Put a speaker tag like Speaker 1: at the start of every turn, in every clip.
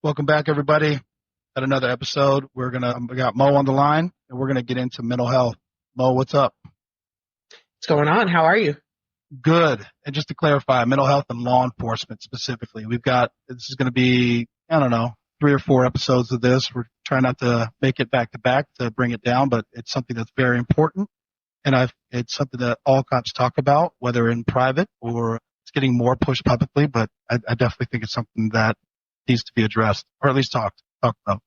Speaker 1: Welcome back, everybody, at another episode. We got Mo on the line, and we're gonna get into mental health. Mo, what's up?
Speaker 2: What's going on? How are you?
Speaker 1: Good. And just to clarify, mental health and law enforcement specifically, this is going to be, 3 or 4 episodes of this. We're trying not to make it back to back to bring it down, but it's something that's very important. And it's something that all cops talk about, whether in private or it's getting more pushed publicly, but I definitely think it's something that needs to be addressed, or at least talked about.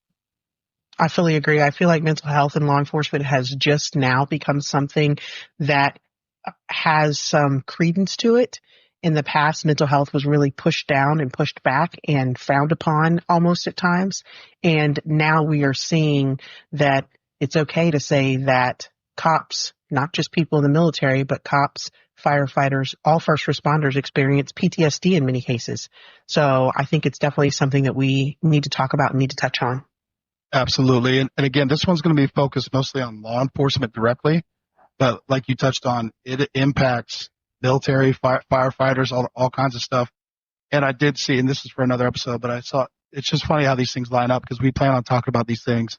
Speaker 2: I fully agree. I feel like mental health in law enforcement has just now become something that has some credence to it. In the past, mental health was really pushed down and pushed back and frowned upon almost at times. And now we are seeing that it's okay to say that cops, not just people in the military, but cops, firefighters, all first responders experience PTSD in many cases. So I think it's definitely something that we need to talk about and need to touch on.
Speaker 1: Absolutely. And again, this one's going to be focused mostly on law enforcement directly. But like you touched on, it impacts military, firefighters, all kinds of stuff. And I did see, and this is for another episode, but I saw, it's just funny how these things line up because we plan on talking about these things.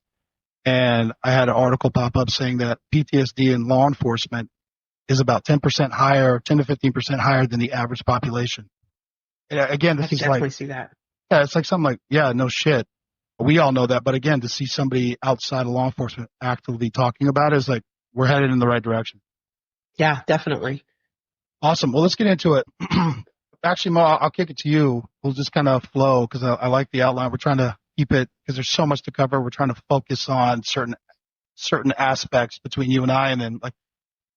Speaker 1: And I had an article pop up saying that PTSD in law enforcement is about 10% higher, 10 to 15% higher than the average population. And again,
Speaker 2: I can definitely see that.
Speaker 1: Yeah, it's like something like, yeah, no shit. We all know that. But again, to see somebody outside of law enforcement actively talking about it is like, we're headed in the right direction.
Speaker 2: Yeah, definitely.
Speaker 1: Awesome. Well, let's get into it. Actually, Mo, I'll kick it to you. We'll just kind of flow because I like the outline. We're trying to keep it because there's so much to cover. We're trying to focus on certain aspects between you and I, and then like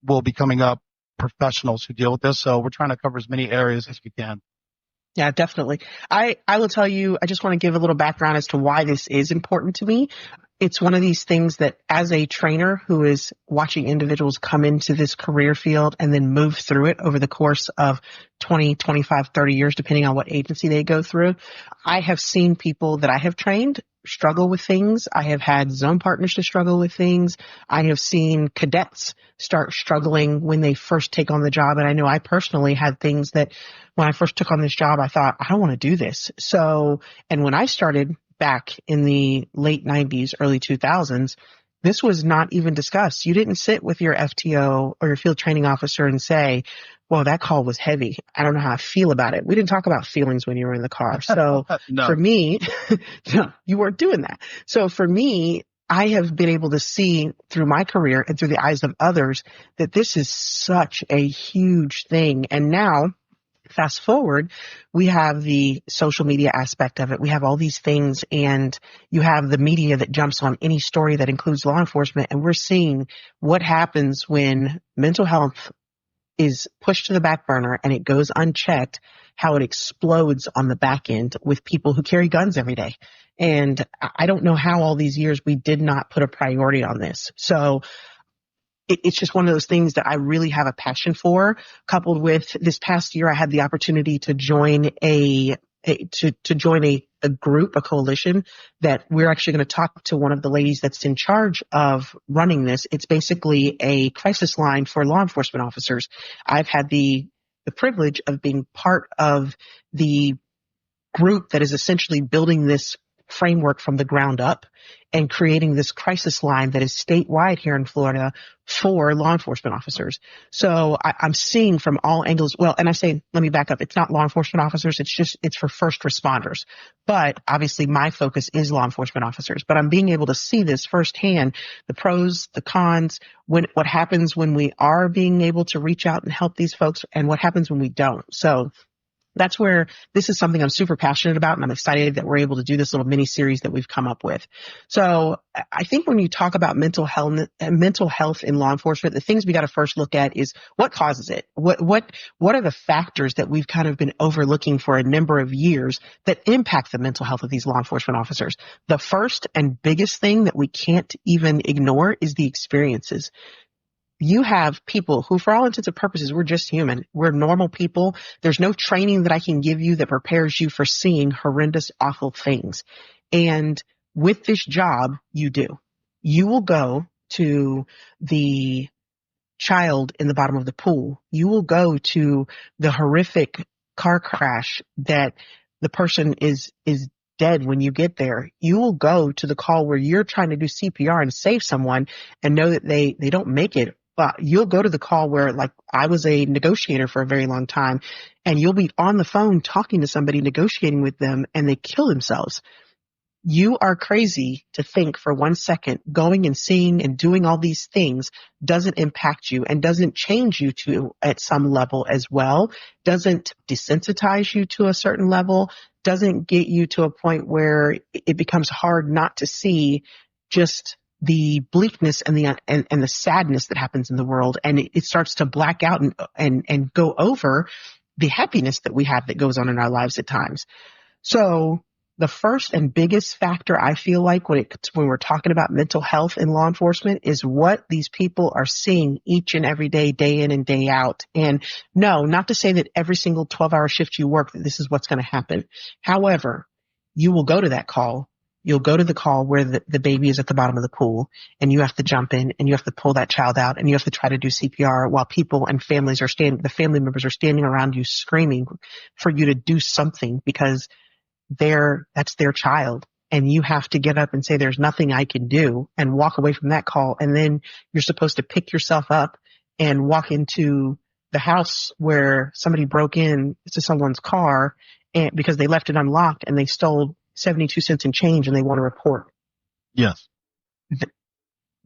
Speaker 1: we'll be coming up professionals who deal with this. So we're trying to cover as many areas as we can.
Speaker 2: Yeah, definitely. I will tell you, I just want to give a little background as to why this is important to me. It's one of these things that as a trainer who is watching individuals come into this career field and then move through it over the course of 20, 25, 30 years, depending on what agency they go through, I have seen people that I have trained struggle with things. I have had zone partners to struggle with things. I have seen cadets start struggling when they first take on the job. And I know I personally had things that when I first took on this job, I thought, I don't want to do this. So, and when I started back in the late 90s, early 2000s, this was not even discussed. You didn't sit with your FTO or your field training officer and say, well, that call was heavy. I don't know how I feel about it. We didn't talk about feelings when you were in the car. So
Speaker 1: No.
Speaker 2: For me, no, you weren't doing that. So for me, I have been able to see through my career and through the eyes of others that this is such a huge thing. And now, fast forward, we have the social media aspect of it. We have all these things, and you have the media that jumps on any story that includes law enforcement. And we're seeing what happens when mental health is pushed to the back burner and it goes unchecked, how it explodes on the back end with people who carry guns every day. And I don't know how all these years we did not put a priority on this. So it's just one of those things that I really have a passion for, coupled with this past year, I had the opportunity to join a group, a coalition that we're actually going to talk to one of the ladies that's in charge of running this. It's basically a crisis line for law enforcement officers. I've had the privilege of being part of the group that is essentially building this framework from the ground up and creating this crisis line that is statewide here in Florida for law enforcement officers. So I'm seeing from all angles, well, and I say, let me back up. It's not law enforcement officers. It's for first responders. But obviously my focus is law enforcement officers, but I'm being able to see this firsthand, the pros, the cons, what happens when we are being able to reach out and help these folks and what happens when we don't. So that's where this is something I'm super passionate about, and I'm excited that we're able to do this little mini series that we've come up with. So I think when you talk about mental health in law enforcement, the things we got to first look at is what causes it. What are the factors that we've kind of been overlooking for a number of years that impact the mental health of these law enforcement officers? The first and biggest thing that we can't even ignore is the experiences. You have people who, for all intents and purposes, we're just human. We're normal people. There's no training that I can give you that prepares you for seeing horrendous, awful things. And with this job, you do. You will go to the child in the bottom of the pool. You will go to the horrific car crash that the person is dead when you get there. You will go to the call where you're trying to do CPR and save someone and know that they don't make it. But you'll go to the call where, like, I was a negotiator for a very long time, and you'll be on the phone talking to somebody, negotiating with them, and they kill themselves. You are crazy to think for 1 second going and seeing and doing all these things doesn't impact you and doesn't change you to at some level as well, doesn't desensitize you to a certain level, doesn't get you to a point where it becomes hard not to see just the bleakness and the sadness that happens in the world, and it starts to black out and go over the happiness that we have that goes on in our lives at times. So the first and biggest factor I feel like when we're talking about mental health in law enforcement is what these people are seeing each and every day, day in and day out. And no, not to say that every single 12-hour shift you work, that this is what's going to happen. However, you will go to that call. You'll go to the call where the baby is at the bottom of the pool, and you have to jump in and you have to pull that child out, and you have to try to do CPR while people and families the family members are standing around you screaming for you to do something because that's their child. And you have to get up and say, there's nothing I can do, and walk away from that call. And then you're supposed to pick yourself up and walk into the house where somebody broke in to someone's car and because they left it unlocked and they stole 72 cents in change and they want to report.
Speaker 1: Yes.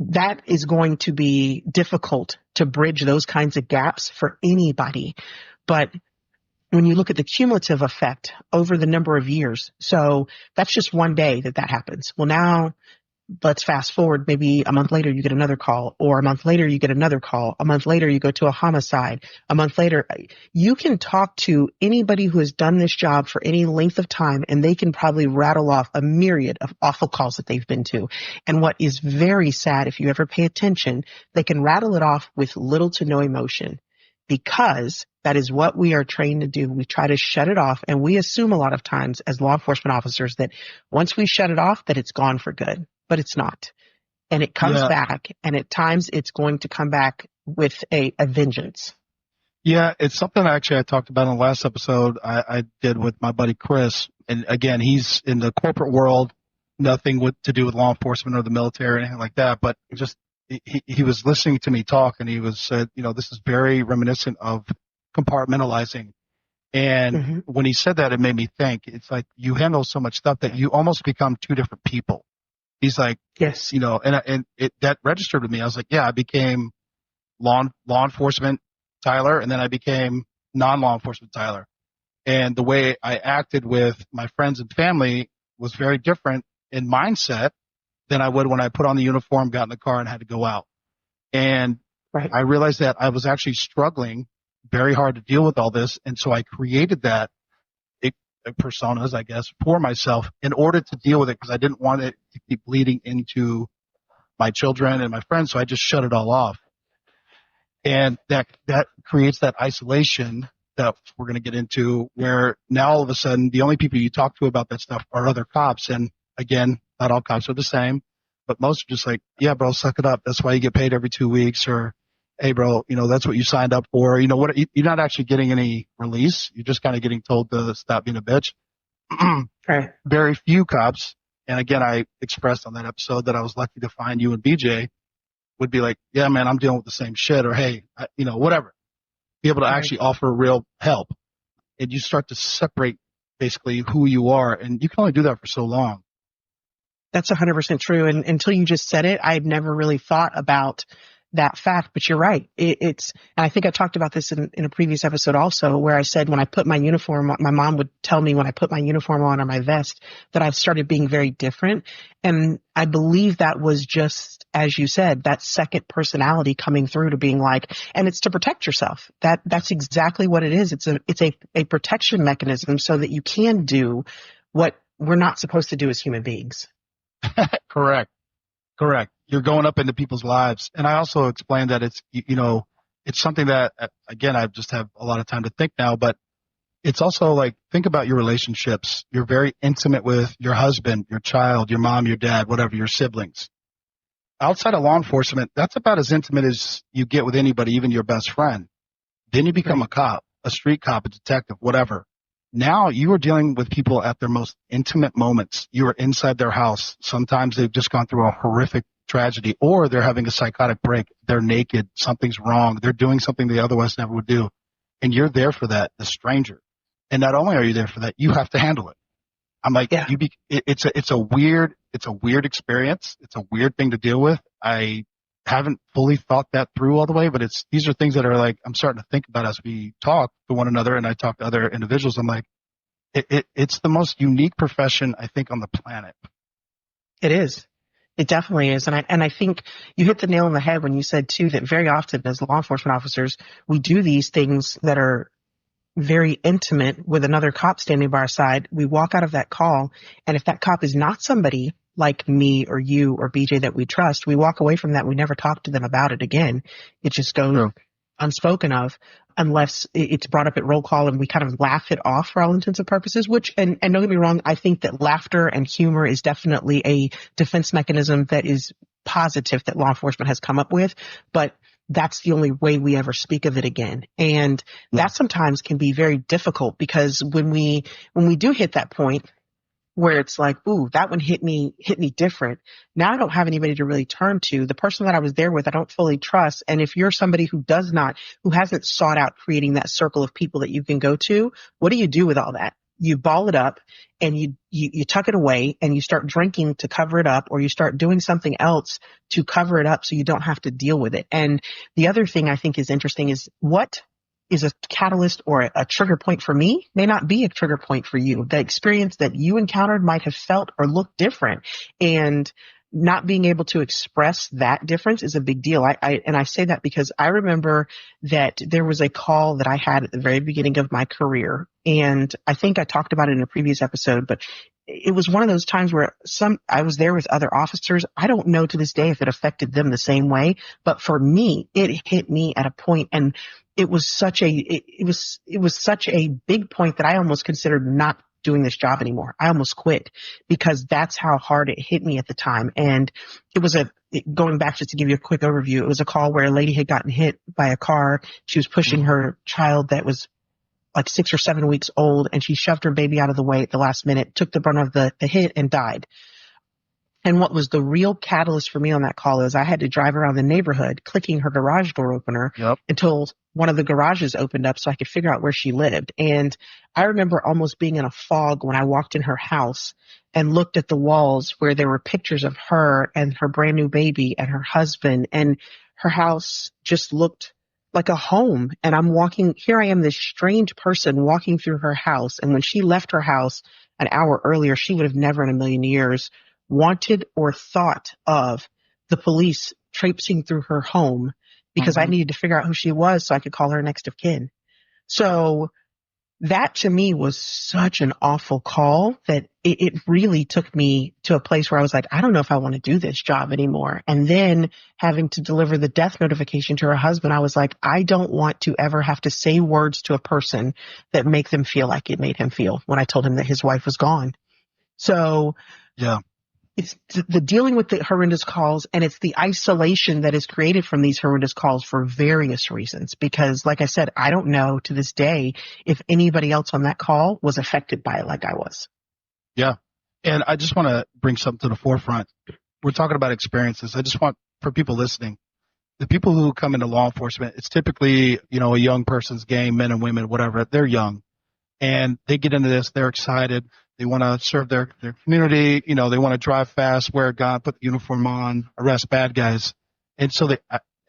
Speaker 2: That is going to be difficult to bridge those kinds of gaps for anybody. But when you look at the cumulative effect over the number of years, so that's just one day that happens. Well, now let's fast forward. Maybe a month later, you get another call, or a month later, you get another call. A month later, you go to a homicide. A month later, you can talk to anybody who has done this job for any length of time, and they can probably rattle off a myriad of awful calls that they've been to. And what is very sad, if you ever pay attention, they can rattle it off with little to no emotion, because that is what we are trained to do. We try to shut it off, and we assume a lot of times as law enforcement officers that once we shut it off, that it's gone for good. But it's not. And it comes back, and at times it's going to come back with a vengeance.
Speaker 1: Yeah, it's something actually I talked about in the last episode I did with my buddy Chris. And again, he's in the corporate world, nothing to do with law enforcement or the military or anything like that. But just he was listening to me talk, and he was said, this is very reminiscent of compartmentalizing. And when he said that, it made me think. It's like you handle so much stuff that you almost become two different people. He's like,
Speaker 2: yes,
Speaker 1: and that registered with me. I was like, yeah, I became law enforcement Tyler, and then I became non-law enforcement Tyler. And the way I acted with my friends and family was very different in mindset than I would when I put on the uniform, got in the car, and had to go out. And I realized that I was actually struggling very hard to deal with all this. And so I created that personas, I guess, for myself in order to deal with it, because I didn't want it to keep bleeding into my children and my friends. So I just shut it all off. And that creates that isolation that we're going to get into, where now all of a sudden the only people you talk to about that stuff are other cops. And again, not all cops are the same, but most are just like, yeah, bro, suck it up. That's why you get paid every 2 weeks. Or, hey, bro, that's what you signed up for. What? You're not actually getting any release. You're just kind of getting told to stop being a bitch. Very few cops, and again, I expressed on that episode that I was lucky to find you and BJ, would be like, yeah, man, I'm dealing with the same shit, or hey, whatever. Be able to actually offer real help. And you start to separate basically who you are, and you can only do that for so long.
Speaker 2: That's 100% true. And until you just said it, I had never really thought about that fact, but you're right. And I think I talked about this in a previous episode also, where I said when I put my uniform on, my mom would tell me when I put my uniform on or my vest that I've started being very different. And I believe that was just, as you said, that second personality coming through to being like, and it's to protect yourself. That's exactly what it is. It's a protection mechanism so that you can do what we're not supposed to do as human beings.
Speaker 1: Correct. You're going up into people's lives. And I also explained that it's something that, again, I just have a lot of time to think now, but it's also like, think about your relationships. You're very intimate with your husband, your child, your mom, your dad, whatever, your siblings. outside of law enforcement, that's about as intimate as you get with anybody, even your best friend. Then you become a cop, a street cop, a detective, whatever. Now you are dealing with people at their most intimate moments. You are inside their house. Sometimes they've just gone through a horrific tragedy, or they're having a psychotic break. They're naked. Something's wrong. They're doing something they otherwise never would do. And you're there for that, the stranger. And not only are you there for that, you have to handle it. I'm like,
Speaker 2: Yeah.
Speaker 1: it's a weird experience. It's a weird thing to deal with. I haven't fully thought that through all the way, but these are things that are like, I'm starting to think about as we talk to one another and I talk to other individuals. I'm like, it's the most unique profession, I think, on the planet.
Speaker 2: It is. It definitely is. And I think you hit the nail on the head when you said too, that very often as law enforcement officers, we do these things that are very intimate with another cop standing by our side. We walk out of that call, and if that cop is not somebody like me or you or BJ that we trust, we walk away from that. We never talk to them about it again. It just goes unspoken of, unless it's brought up at roll call and we kind of laugh it off for all intents and purposes, which, and don't get me wrong, I think that laughter and humor is definitely a defense mechanism that is positive that law enforcement has come up with, but that's the only way we ever speak of it again. And that sometimes can be very difficult, because when we do hit that point where it's like, ooh, that one hit me different. Now I don't have anybody to really turn to. The person that I was there with, I don't fully trust. And if you're somebody who hasn't sought out creating that circle of people that you can go to, what do you do with all that? You ball it up and you tuck it away and you start drinking to cover it up, or you start doing something else to cover it up so you don't have to deal with it. And the other thing I think is interesting is, what is a catalyst or a trigger point for me may not be a trigger point for you. The experience that you encountered might have felt or looked different, and not being able to express that difference is a big deal. I say that because I remember that there was a call that I had at the very beginning of my career, and I think I talked about it in a previous episode, but it was one of those times where I was there with other officers. I don't know to this day if it affected them the same way, but for me, it hit me at a point, and it was such a big point that I almost considered not doing this job anymore. I almost quit, because that's how hard it hit me at the time. And it was going back, just to give you a quick overview, it was a call where a lady had gotten hit by a car. She was pushing her child that was like 6 or 7 weeks old, and she shoved her baby out of the way at the last minute, took the brunt of the hit, and died. And what was the real catalyst for me on that call is I had to drive around the neighborhood clicking her garage door opener until one of the garages opened up so I could figure out where she lived. And I remember almost being in a fog when I walked in her house and looked at the walls where there were pictures of her and her brand new baby and her husband, and her house just looked like a home. And here I am, this strange person walking through her house. And when she left her house an hour earlier, she would have never in a million years wanted or thought of the police traipsing through her home, because I needed to figure out who she was so I could call her next of kin. So that to me was such an awful call that it really took me to a place where I was like, I don't know if I want to do this job anymore. And then having to deliver the death notification to her husband, I was like, I don't want to ever have to say words to a person that make them feel like it made him feel when I told him that his wife was gone. So
Speaker 1: yeah.
Speaker 2: It's the dealing with the horrendous calls, and it's the isolation that is created from these horrendous calls for various reasons. Because, like I said, I don't know to this day if anybody else on that call was affected by it like I was.
Speaker 1: Yeah. And I just want to bring something to the forefront. We're talking about experiences. I just want, for people listening, the people who come into law enforcement, it's typically, a young person's game, men and women, whatever. They're young. And they get into this. They're excited. They want to serve their community. They want to drive fast, wear a gun, put the uniform on, arrest bad guys. And so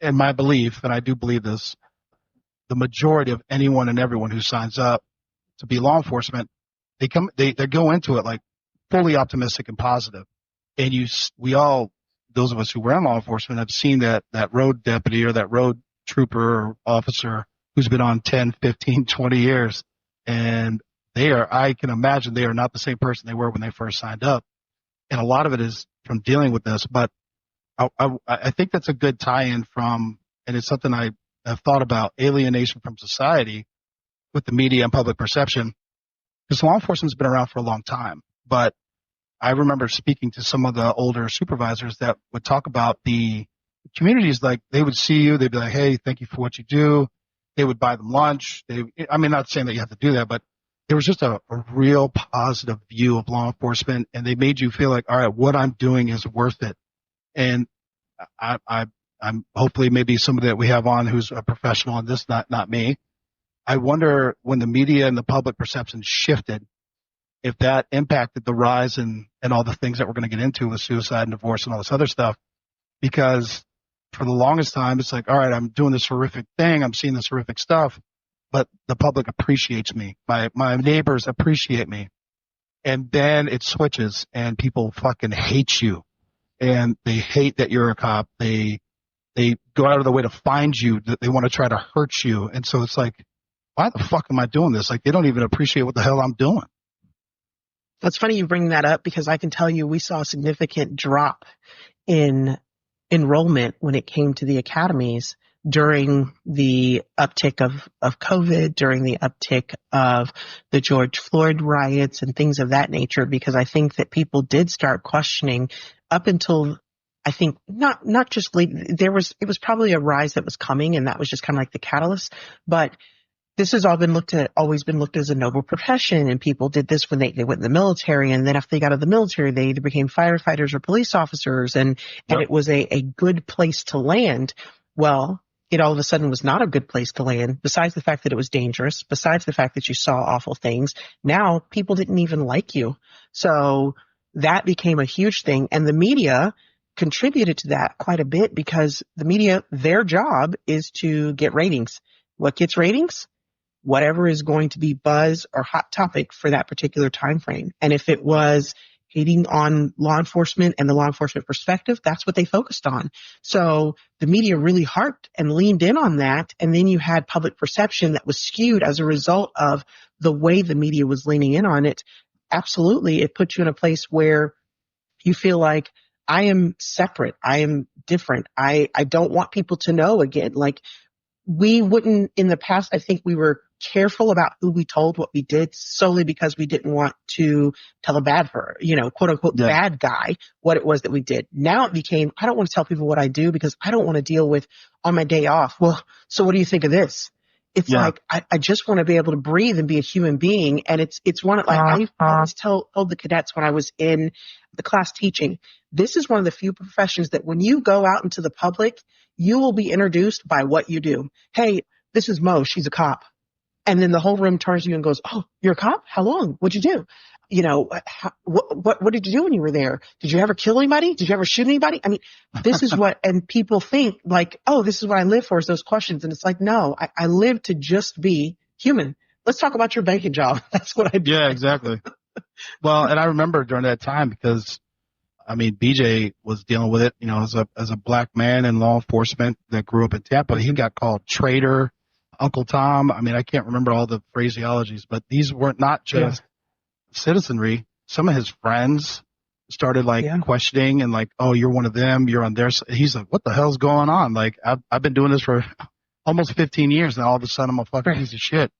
Speaker 1: in my belief, and I do believe this, the majority of anyone and everyone who signs up to be law enforcement, they go into it like fully optimistic and positive. And we all, those of us who were in law enforcement, have seen that road deputy or that road trooper or officer who's been on 10, 15, 20 years. And I can imagine they are not the same person they were when they first signed up. And a lot of it is from dealing with this. But I think that's a good tie-in from, and it's something I have thought about, alienation from society with the media and public perception. Because law enforcement's been around for a long time. But I remember speaking to some of the older supervisors that would talk about the communities. Like they would see you, they'd be like, "Hey, thank you for what you do." They would buy them lunch. I mean, not saying that you have to do that, but there was just a real positive view of law enforcement, and they made you feel like, all right, what I'm doing is worth it. And I'm hopefully maybe somebody that we have on who's a professional in this, not me. I wonder when the media and the public perception shifted, if that impacted the rise and all the things that we're going to get into with suicide and divorce and all this other stuff. Because for the longest time, it's like, all right, I'm doing this horrific thing. I'm seeing this horrific stuff, but the public appreciates me. My neighbors appreciate me. And then it switches and people fucking hate you, and they hate that you're a cop. They go out of the way to find you. They want to try to hurt you. And so it's like, why the fuck am I doing this? Like, they don't even appreciate what the hell I'm doing.
Speaker 2: That's funny you bring that up, because I can tell you we saw a significant drop in enrollment when it came to the academies during the uptick of COVID, during the uptick of the George Floyd riots and things of that nature, because I think that people did start questioning up until, I think, not just late. It was probably a rise that was coming, and that was just kind of like the catalyst. But this has always been looked as a noble profession, and people did this when they went in the military, and then after they got out of the military, they either became firefighters or police officers, and it was a good place to land. Well, it all of a sudden was not a good place to land, besides the fact that it was dangerous, besides the fact that you saw awful things. Now people didn't even like you. So that became a huge thing, and the media contributed to that quite a bit, because the media, their job is to get ratings. What gets ratings? Whatever is going to be buzz or hot topic for that particular time frame. And if it was hating on law enforcement and the law enforcement perspective, that's what they focused on. So the media really harped and leaned in on that. And then you had public perception that was skewed as a result of the way the media was leaning in on it. Absolutely. It puts you in a place where you feel like, I am separate. I am different. I don't want people to know again. Like, we wouldn't, in the past, I think we were careful about who we told what we did, solely because we didn't want to tell a quote unquote, bad guy what it was that we did. Now it became, I don't want to tell people what I do because I don't want to deal with on my day off. Well, so what do you think of this? It's like, I just want to be able to breathe and be a human being. And it's one of, like, I always told the cadets when I was in the class teaching, this is one of the few professions that when you go out into the public, you will be introduced by what you do. Hey, this is Mo. She's a cop. And then the whole room turns to you and goes, oh, you're a cop? How long? What'd you do? You know, what did you do when you were there? Did you ever kill anybody? Did you ever shoot anybody? I mean, this is what, and people think like, oh, this is what I live for, is those questions. And it's like, no, I live to just be human. Let's talk about your banking job. That's what I do.
Speaker 1: Yeah, exactly. Well, and I remember during that time, because I mean, BJ was dealing with it, you know, as a black man in law enforcement that grew up in Tampa. He got called traitor, Uncle Tom. I mean, I can't remember all the phraseologies, but these weren't not just citizenry. Some of his friends started questioning and like, oh, you're one of them. You're on their side. He's like, what the hell's going on? Like, I've been doing this for almost 15 years. And all of a sudden I'm a fucking piece of shit.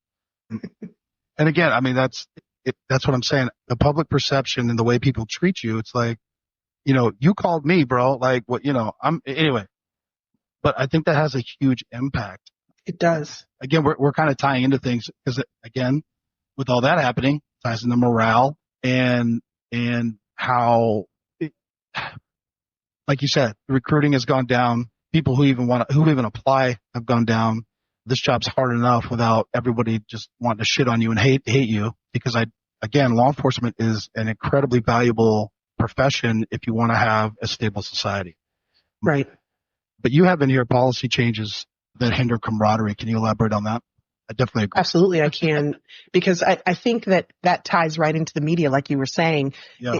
Speaker 1: And again, I mean, that's what I'm saying. The public perception and the way people treat you, it's like, you know, you called me, bro. Like, what, you know, anyway, but I think that has a huge impact.
Speaker 2: It does.
Speaker 1: Again, we're kind of tying into things because, again, with all that happening, ties into morale and how, like you said, recruiting has gone down. People who even apply have gone down. This job's hard enough without everybody just wanting to shit on you and hate you, because again, law enforcement is an incredibly valuable profession if you want to have a stable society.
Speaker 2: Right.
Speaker 1: But you have in here policy changes that hinder camaraderie. Can you elaborate on that? I definitely agree.
Speaker 2: Absolutely, I can, because I think that ties right into the media, like you were saying.
Speaker 1: Yeah.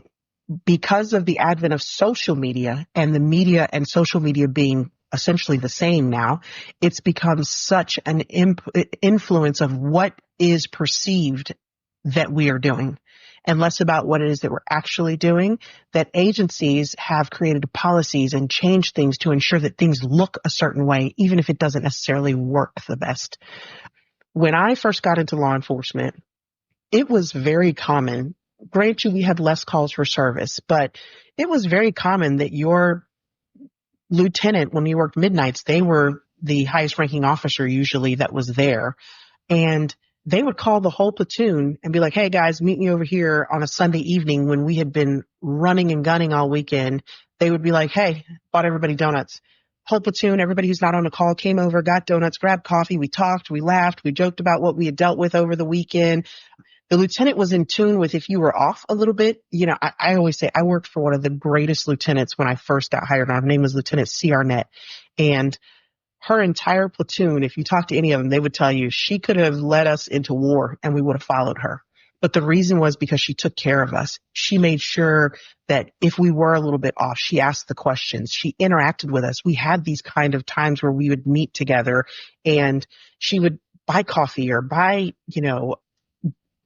Speaker 2: Because of the advent of social media, and the media and social media being essentially the same now, it's become such an influence of what is perceived that we are doing, and less about what it is that we're actually doing, that agencies have created policies and changed things to ensure that things look a certain way, even if it doesn't necessarily work the best. When I first got into law enforcement, it was very common grant you, we had less calls for service, but it was very common that your lieutenant, when you worked midnights, they were the highest ranking officer usually that was there. And they would call the whole platoon and be like, hey guys, meet me over here on a Sunday evening when we had been running and gunning all weekend. They would be like, hey, bought everybody donuts. Whole platoon, everybody who's not on the call came over, got donuts, grabbed coffee. We talked, we laughed, we joked about what we had dealt with over the weekend. The lieutenant was in tune with if you were off a little bit. You know, I always say I worked for one of the greatest lieutenants when I first got hired on. Her name was Lieutenant C. Arnett. And her entire platoon, if you talk to any of them, they would tell you she could have led us into war and we would have followed her. But the reason was because she took care of us. She made sure that if we were a little bit off, she asked the questions. She interacted with us. We had these kind of times where we would meet together and she would buy coffee or buy, you know,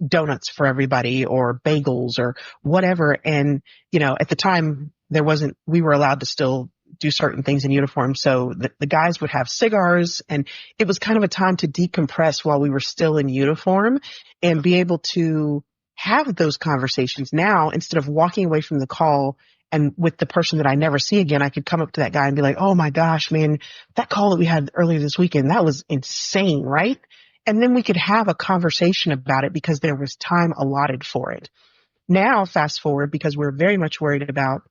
Speaker 2: donuts for everybody or bagels or whatever. And, you know, at the time we were allowed to still do certain things in uniform. So the guys would have cigars and it was kind of a time to decompress while we were still in uniform and be able to have those conversations. Now, instead of walking away from the call and with the person that I never see again, I could come up to that guy and be like, oh my gosh, man, that call that we had earlier this weekend, that was insane, right? And then we could have a conversation about it because there was time allotted for it. Now, fast forward, because we're very much worried about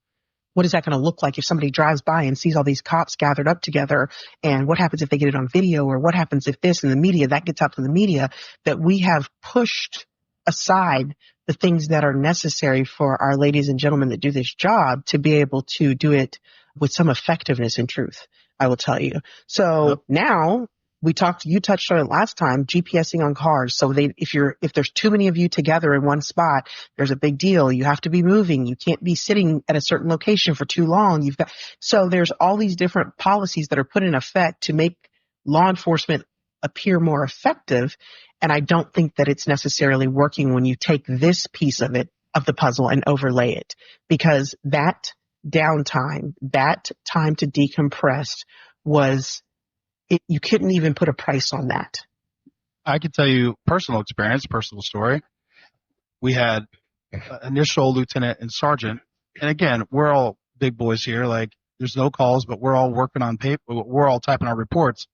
Speaker 2: what is that going to look like if somebody drives by and sees all these cops gathered up together, and what happens if they get it on video, or what happens if this in the media, that gets out to the media, that we have pushed aside the things that are necessary for our ladies and gentlemen that do this job to be able to do it with some effectiveness and truth, I will tell you. So now you touched on it last time, GPSing on cars. So if there's too many of you together in one spot, there's a big deal. You have to be moving. You can't be sitting at a certain location for too long. So there's all these different policies that are put in effect to make law enforcement appear more effective. And I don't think that it's necessarily working when you take this piece of the puzzle and overlay it, because that downtime, that time to decompress you couldn't even put a price on that.
Speaker 1: I can tell you personal experience, personal story. We had initial lieutenant and sergeant. And again, we're all big boys here. Like, there's no calls, but we're all working on paper. We're all typing our reports.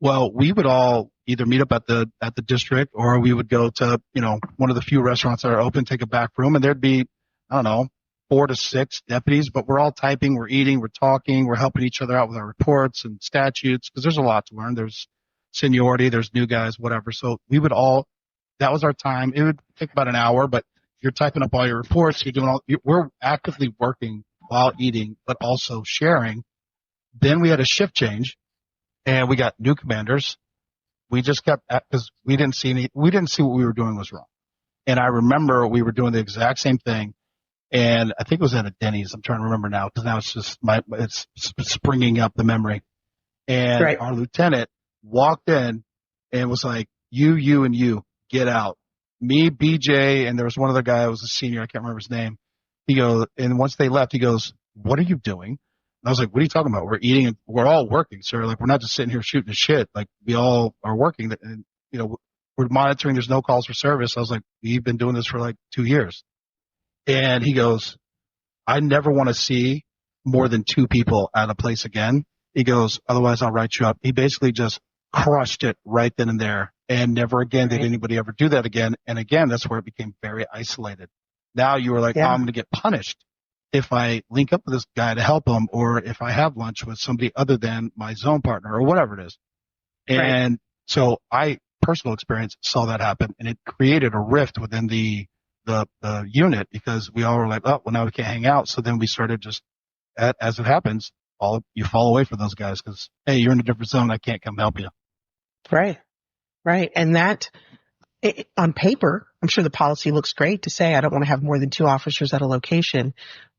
Speaker 1: Well, we would all either meet up at the district, or we would go to, you know, one of the few restaurants that are open, take a back room, and there'd be, I don't know, 4 to 6 deputies, but we're all typing, we're eating, we're talking, we're helping each other out with our reports and statutes, because there's a lot to learn. There's seniority, there's new guys, whatever. So that was our time. It would take about an hour, but you're typing up all your reports, we're actively working while eating, but also sharing. Then we had a shift change and we got new commanders. We just kept, because we didn't see what we were doing was wrong. And I remember we were doing the exact same thing. And I think it was at a Denny's. I'm trying to remember now, because now it's just it's springing up the memory. And
Speaker 2: right.
Speaker 1: Our lieutenant walked in and was like, you and you get out. Me, BJ, and there was one other guy who was a senior. I can't remember his name. He goes, and once they left, he goes, what are you doing? And I was like, what are you talking about? We're eating and we're all working, sir. Like, we're not just sitting here shooting the shit. Like, we all are working, and, you know, we're monitoring. There's no calls for service. I was like, we've been doing this for like 2 years. And he goes, I never want to see more than 2 people at a place again. He goes, otherwise I'll write you up. He basically just crushed it right then and there. And never again did anybody ever do that again. And again, that's where it became very isolated. Now you were like, oh, I'm going to get punished if I link up with this guy to help him, or if I have lunch with somebody other than my zone partner, or whatever it is. And so personal experience, saw that happen, and it created a rift within the unit, because we all were like, oh, well, now we can't hang out. So then we started just, as it happens, you fall away from those guys because, hey, you're in a different zone. I can't come help you.
Speaker 2: Right. And that, on paper, I'm sure the policy looks great to say I don't want to have more than 2 officers at a location,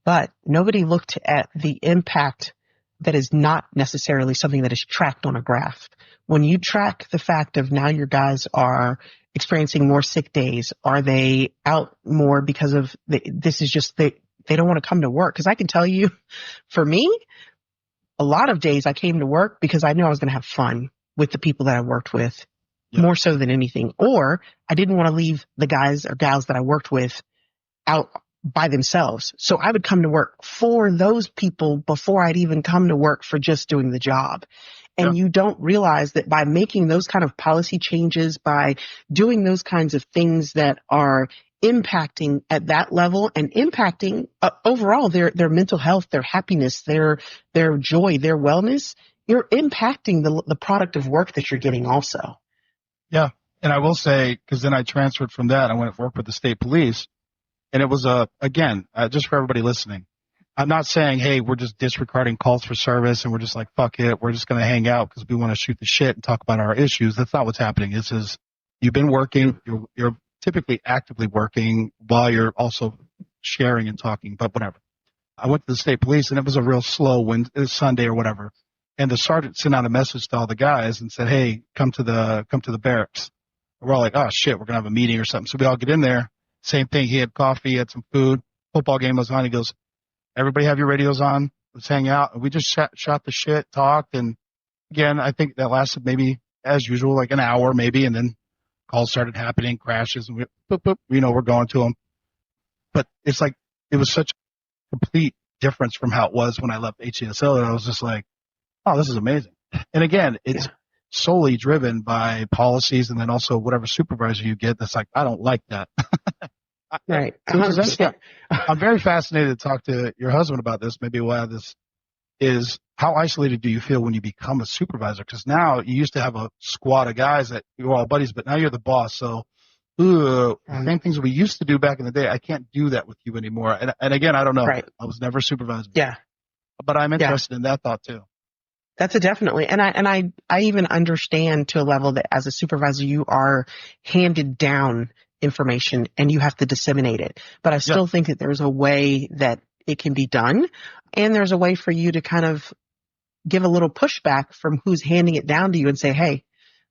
Speaker 2: but nobody looked at the impact that is not necessarily something that is tracked on a graph. When you track the fact of now your guys are experiencing more sick days, are they out more because of this is just they don't want to come to work? Because I can tell you, for me, a lot of days I came to work because I knew I was going to have fun with the people that I worked with, more so than anything. Or I didn't want to leave the guys or gals that I worked with out by themselves. So I would come to work for those people before I'd even come to work for just doing the job. And you don't realize that by making those kind of policy changes, by doing those kinds of things that are impacting at that level and impacting overall their mental health, their happiness, their joy, their wellness, you're impacting the product of work that you're getting also.
Speaker 1: Yeah. And I will say, because then I transferred from that, I went to work with the state police. And it was, just for everybody listening, I'm not saying, hey, we're just disregarding calls for service and we're just like, fuck it. We're just going to hang out because we want to shoot the shit and talk about our issues. That's not what's happening. This is, you've been working, you're typically actively working while you're also sharing and talking, but whatever. I went to the state police and it was a real slow Sunday or whatever. And the sergeant sent out a message to all the guys and said, hey, come to the barracks. And we're all like, oh shit, we're going to have a meeting or something. So we all get in there. Same thing. He had coffee, he had some food. Football game was on. He goes, everybody have your radios on. Let's hang out. And we just shot the shit, talked. And again, I think that lasted maybe as usual, like an hour maybe. And then calls started happening, crashes, and we're going to them. But it's like, it was such a complete difference from how it was when I left HCSO that I was just like, oh, this is amazing. And again, it's solely driven by policies and then also whatever supervisor you get that's like, I don't like that.
Speaker 2: Right.
Speaker 1: I'm very fascinated to talk to your husband about this. Maybe why this is, how isolated do you feel when you become a supervisor? Because now you used to have a squad of guys that you were all buddies, but now you're the boss. So same things we used to do back in the day. I can't do that with you anymore. And again, I don't know.
Speaker 2: Right.
Speaker 1: I was never a supervisor.
Speaker 2: Yeah.
Speaker 1: But I'm interested in that thought too.
Speaker 2: That's a definitely. And I even understand to a level that as a supervisor, you are handed down information and you have to disseminate it. But I still think that there's a way that it can be done. And there's a way for you to kind of give a little pushback from who's handing it down to you and say, hey,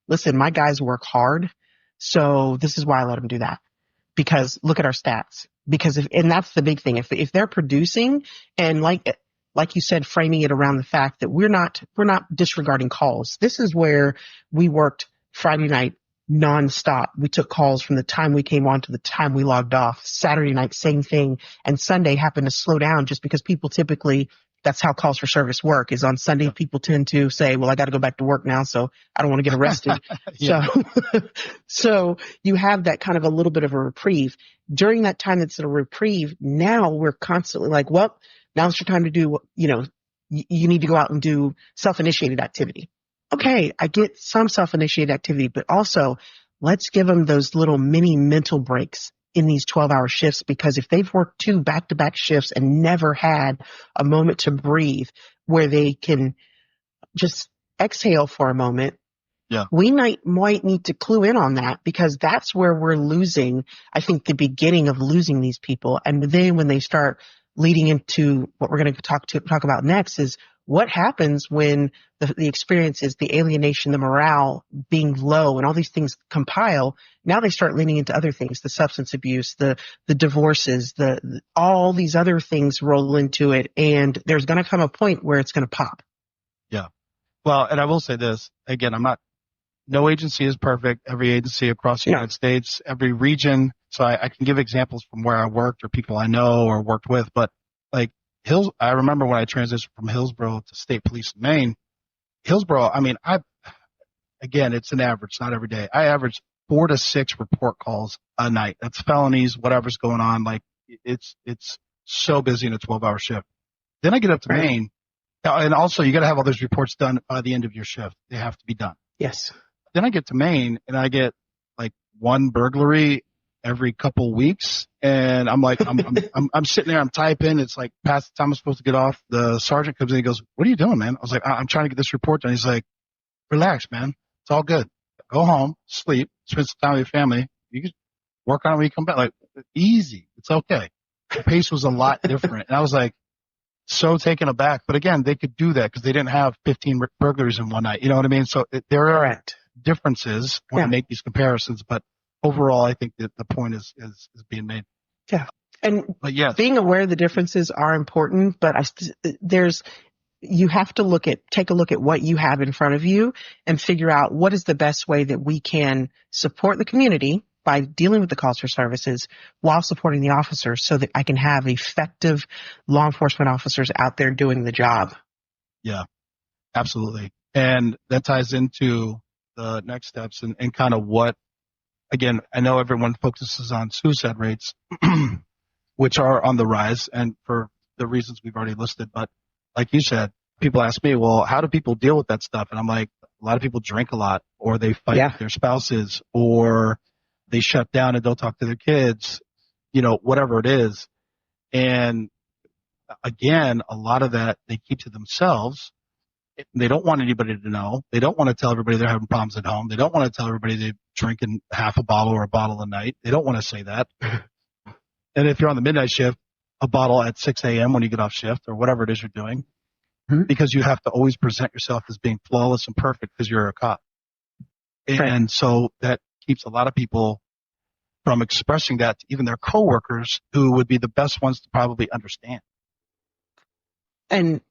Speaker 2: listen, my guys work hard. So this is why I let them do that. Because look at our stats. Because and that's the big thing. If they're producing and like you said, framing it around the fact that we're not disregarding calls. This is where we worked Friday night nonstop. We took calls from the time we came on to the time we logged off. Saturday night, same thing. And Sunday happened to slow down just because people typically, that's how calls for service work, is on Sunday people tend to say, well, I got to go back to work now, so I don't want to get arrested. So you have that kind of a little bit of a reprieve. During that time that's a reprieve, now we're constantly like, well, now's your time to do, you need to go out and do self-initiated activity. Okay, I get some self-initiated activity, but also let's give them those little mini mental breaks in these 12-hour shifts, because if they've worked 2 back-to-back shifts and never had a moment to breathe where they can just exhale for a moment, we might need to clue in on that, because that's where we're losing, I think, the beginning of losing these people. And then when they start leading into what we're going to talk about next is what happens when the experiences, the alienation, the morale being low and all these things compile. Now they start leaning into other things, the substance abuse, the divorces, all these other things roll into it. And there's going to come a point where it's going to pop. Yeah.
Speaker 1: Well, and I will say this again, no agency is perfect. Every agency across the United States, every region. So I can give examples from where I worked or people I know or worked with, but like I remember when I transitioned from Hillsborough to state police in Maine, Hillsborough, again, it's an average, not every day. I average 4 to 6 report calls a night. That's felonies, whatever's going on. Like it's so busy in a 12-hour shift. Then I get up to Maine, and also you got to have all those reports done by the end of your shift. They have to be done.
Speaker 2: Yes.
Speaker 1: Then I get to Maine and I get like 1 burglary every couple weeks, and I'm like, I'm sitting there, I'm typing. It's like past the time I'm supposed to get off. The sergeant comes in, he goes, "What are you doing, man?" I was like, "I'm trying to get this report done." He's like, "Relax, man. It's all good. Go home, sleep, spend some time with your family. You can work on it when you come back. Like, easy. It's okay." The pace was a lot different, and I was like, so taken aback. But again, they could do that because they didn't have 15 burglaries in one night. You know what I mean? So there are differences when I make these comparisons, but overall, I think that the point is being made.
Speaker 2: Yeah. And being aware of the differences are important, but you have to take a look at what you have in front of you and figure out what is the best way that we can support the community by dealing with the calls for services while supporting the officers so that I can have effective law enforcement officers out there doing the job.
Speaker 1: Yeah, absolutely. And that ties into the next steps and kind of what, again, I know everyone focuses on suicide rates, which are on the rise, and for the reasons we've already listed. But like you said, people ask me, well, how do people deal with that stuff? And I'm like, a lot of people drink a lot, or they fight with their spouses, or they shut down and don't talk to their kids, whatever it is. And again, a lot of that they keep to themselves. They don't want anybody to know. They don't want to tell everybody they're having problems at home. They don't want to tell everybody they're drinking half a bottle or a bottle a night. They don't want to say that. And if you're on the midnight shift, a bottle at 6 a.m. when you get off shift or whatever it is you're doing, because you have to always present yourself as being flawless and perfect because you're a cop. And so that keeps a lot of people from expressing that to even their coworkers, who would be the best ones to probably understand.
Speaker 2: And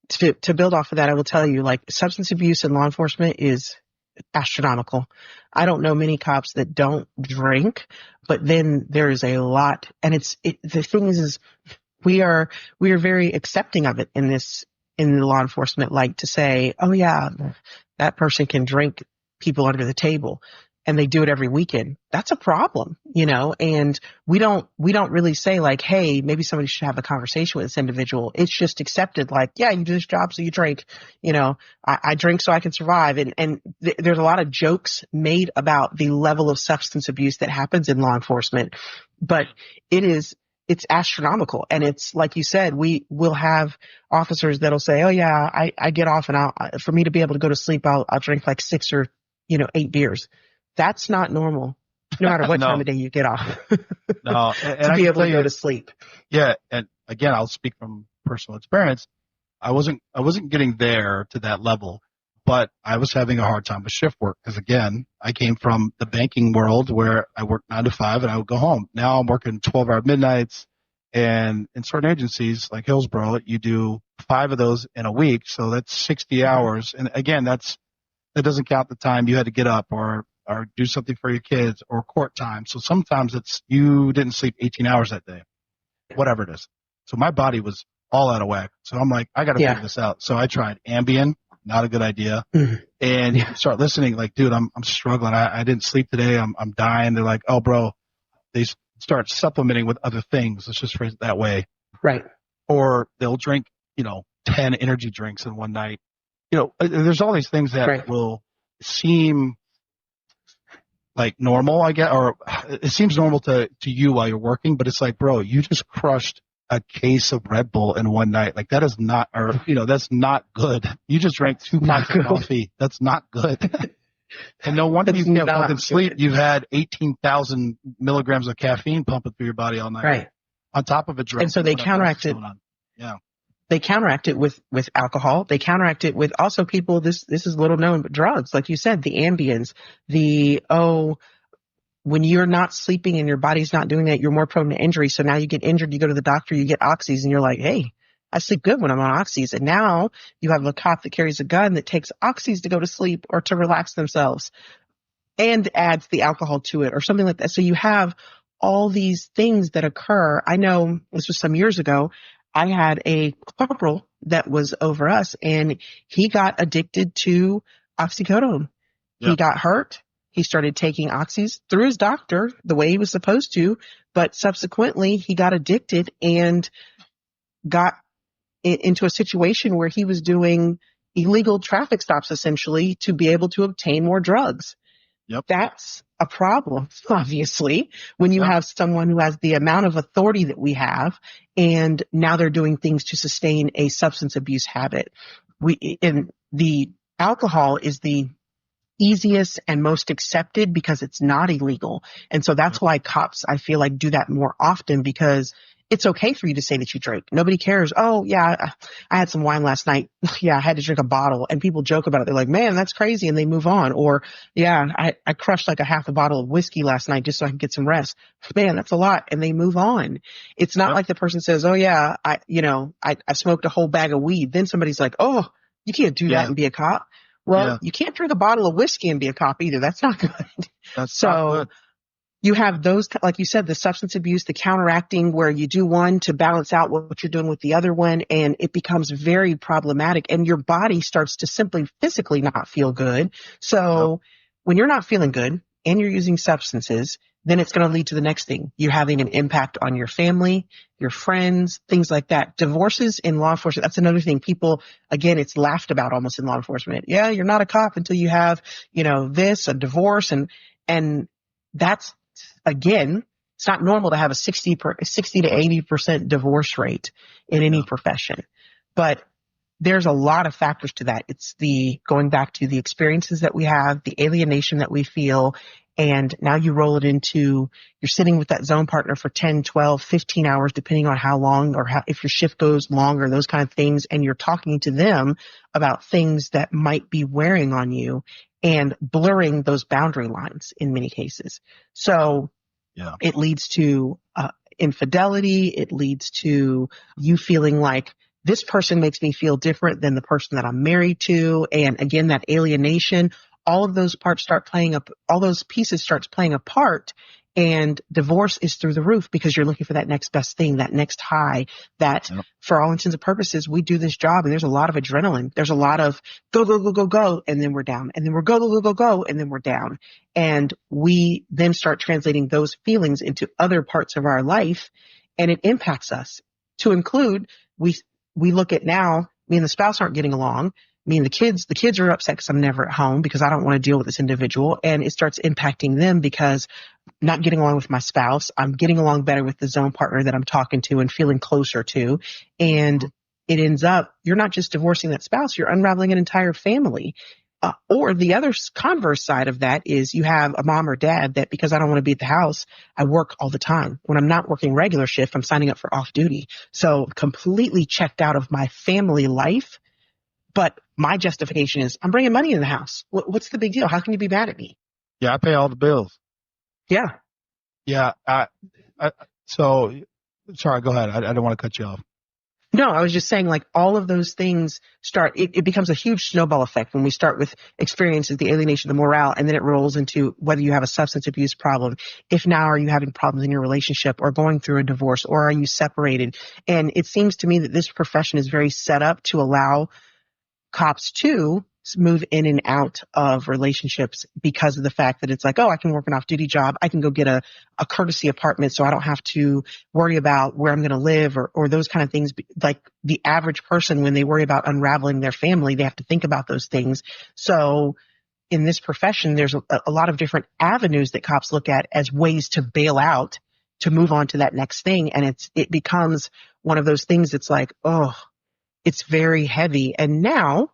Speaker 2: to build off of that, I will tell you, like, substance abuse in law enforcement is astronomical. I don't know many cops that don't drink, but then there is a lot. And the thing is we are very accepting of it in the law enforcement, like to say, oh yeah, that person can drink people under the table, and they do it every weekend. That's a problem, and we don't really say like, hey, maybe somebody should have a conversation with this individual. It's just accepted, like, yeah, you do this job, so you drink, I drink so I can survive. And there's a lot of jokes made about the level of substance abuse that happens in law enforcement, but it's astronomical. And it's like you said, we will have officers that'll say, oh yeah, I get off and for me to be able to go to sleep, I'll drink like 6 or 8 beers. That's not normal, no matter what time of day you get off.
Speaker 1: No,
Speaker 2: to be able to go to sleep.
Speaker 1: Yeah, and again, I'll speak from personal experience. I wasn't getting there to that level, but I was having a hard time with shift work because, again, I came from the banking world where I worked 9 to 5 and I would go home. Now I'm working 12-hour midnights, and in certain agencies like Hillsborough, you do 5 of those in a week, so that's 60 hours. And again, that doesn't count the time you had to get up or do something for your kids or court time. So sometimes it's you didn't sleep 18 hours that day, whatever it is. So my body was all out of whack. So I'm like, I got to figure this out. So I tried Ambien, not a good idea. And you start listening like, dude, I'm struggling. I didn't sleep today. I'm dying. They're like, oh, bro, they start supplementing with other things. Let's just phrase it that way.
Speaker 2: Right.
Speaker 1: Or they'll drink, 10 energy drinks in one night. There's all these things that will seem like normal, I guess, or it seems normal to you while you're working, but it's like, bro, you just crushed a case of Red Bull in one night. Like that is not, that's not good. You just drank 2 pots of coffee. That's not good. And no wonder you can't fucking sleep. You've had 18,000 milligrams of caffeine pumping through your body all night.
Speaker 2: Right.
Speaker 1: On top of a drug.
Speaker 2: And so they counteract it.
Speaker 1: Yeah.
Speaker 2: They counteract it with alcohol. They counteract it with also people, this is little known, but drugs, like you said, the Ambiens, when you're not sleeping and your body's not doing that, you're more prone to injury. So now you get injured, you go to the doctor, you get oxys, and you're like, hey, I sleep good when I'm on oxys. And now you have a cop that carries a gun that takes oxys to go to sleep or to relax themselves and adds the alcohol to it or something like that. So you have all these things that occur. I know this was some years ago. I had a corporal that was over us, and he got addicted to oxycodone. Yep. He got hurt. He started taking oxys through his doctor the way he was supposed to, but subsequently he got addicted and got into a situation where he was doing illegal traffic stops essentially to be able to obtain more drugs.
Speaker 1: Yep.
Speaker 2: That's a problem, obviously, when you have someone who has the amount of authority that we have, and now they're doing things to sustain a substance abuse habit. And the alcohol is the easiest and most accepted because it's not illegal. And so that's why cops, I feel like, do that more often, because it's okay for you to say that you drink. Nobody cares. Oh, yeah, I had some wine last night. Yeah, I had to drink a bottle. And people joke about it. They're like, man, that's crazy. And they move on. Or, yeah, I crushed like a half a bottle of whiskey last night just so I can get some rest. Man, that's a lot. And they move on. It's not like the person says, oh, yeah, I smoked a whole bag of weed. Then somebody's like, oh, you can't do that and be a cop. Well, you can't drink a bottle of whiskey and be a cop either. That's not good.
Speaker 1: That's not good.
Speaker 2: you have those, like you said, the substance abuse, the counteracting where you do one to balance out what you're doing with the other one. And it becomes very problematic and your body starts to simply physically not feel good. So when you're not feeling good and you're using substances, then it's going to lead to the next thing. You're having an impact on your family, your friends, things like that. Divorces in law enforcement, that's another thing. People, again, it's laughed about almost in law enforcement. Yeah, you're not a cop until you have, a divorce. And that's, again, it's not normal to have a 60 to 80% divorce rate in any profession. But there's a lot of factors to that. It's the going back to the experiences that we have, the alienation that we feel, and now you roll it into you're sitting with that zone partner for 10, 12, 15 hours, depending on how long or if your shift goes longer, those kind of things. And you're talking to them about things that might be wearing on you and blurring those boundary lines in many cases. So it leads to infidelity. It leads to you feeling like this person makes me feel different than the person that I'm married to. And again, that alienation, all of those parts start playing up, all those pieces starts playing a part, and divorce is through the roof because you're looking for that next best thing, that next high, that for all intents and purposes, we do this job and there's a lot of adrenaline. There's a lot of go, go, go, go, go, and then we're down. And then we're go, go, go, go, go, and then we're down. And we then start translating those feelings into other parts of our life, and it impacts us. To include, we look at now, me and the spouse aren't getting along. Me and the kids are upset because I'm never at home because I don't want to deal with this individual. And it starts impacting them because not getting along with my spouse, I'm getting along better with the zone partner that I'm talking to and feeling closer to. And it ends up, you're not just divorcing that spouse, you're unraveling an entire family. Or the other converse side of that is you have a mom or dad that because I don't want to be at the house, I work all the time. When I'm not working regular shift, I'm signing up for off duty. So completely checked out of my family life. But my justification is I'm bringing money in the house. What's the big deal? How can you be mad at me?
Speaker 1: Yeah, I pay all the bills.
Speaker 2: Yeah.
Speaker 1: Yeah. So, sorry, go ahead. I don't want to cut you off.
Speaker 2: No, I was just saying like all of those things it becomes a huge snowball effect when we start with experiences, the alienation, the morale, and then it rolls into whether you have a substance abuse problem. If now are you having problems in your relationship or going through a divorce or are you separated? And it seems to me that this profession is very set up to allow cops to move in and out of relationships because of the fact that it's like, oh, I can work an off-duty job. I can go get a courtesy apartment so I don't have to worry about where I'm going to live or those kind of things. Like the average person, when they worry about unraveling their family, they have to think about those things. So in this profession, there's a lot of different avenues that cops look at as ways to bail out, to move on to that next thing. And it becomes one of those things that's like, oh, it's very heavy. And now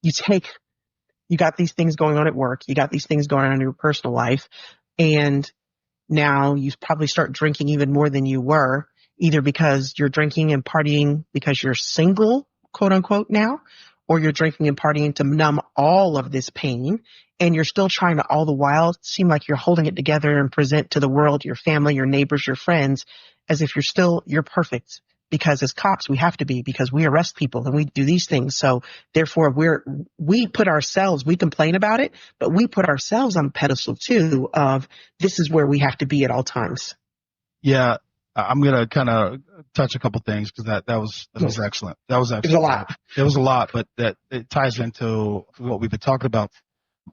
Speaker 2: you got these things going on at work. You got these things going on in your personal life. And now you probably start drinking even more than you were, either because you're drinking and partying because you're single, quote unquote now, or you're drinking and partying to numb all of this pain. And you're still trying to all the while seem like you're holding it together and present to the world, your family, your neighbors, your friends, as if you're perfect. Because as cops, we have to be, because we arrest people and we do these things. So therefore we complain about it, but we put ourselves on a pedestal too of this is where we have to be at all times.
Speaker 1: Yeah. I'm going to kind of touch a couple things because that was excellent. That was excellent.
Speaker 2: It was a lot.
Speaker 1: It was a lot, but that it ties into what we've been talking about.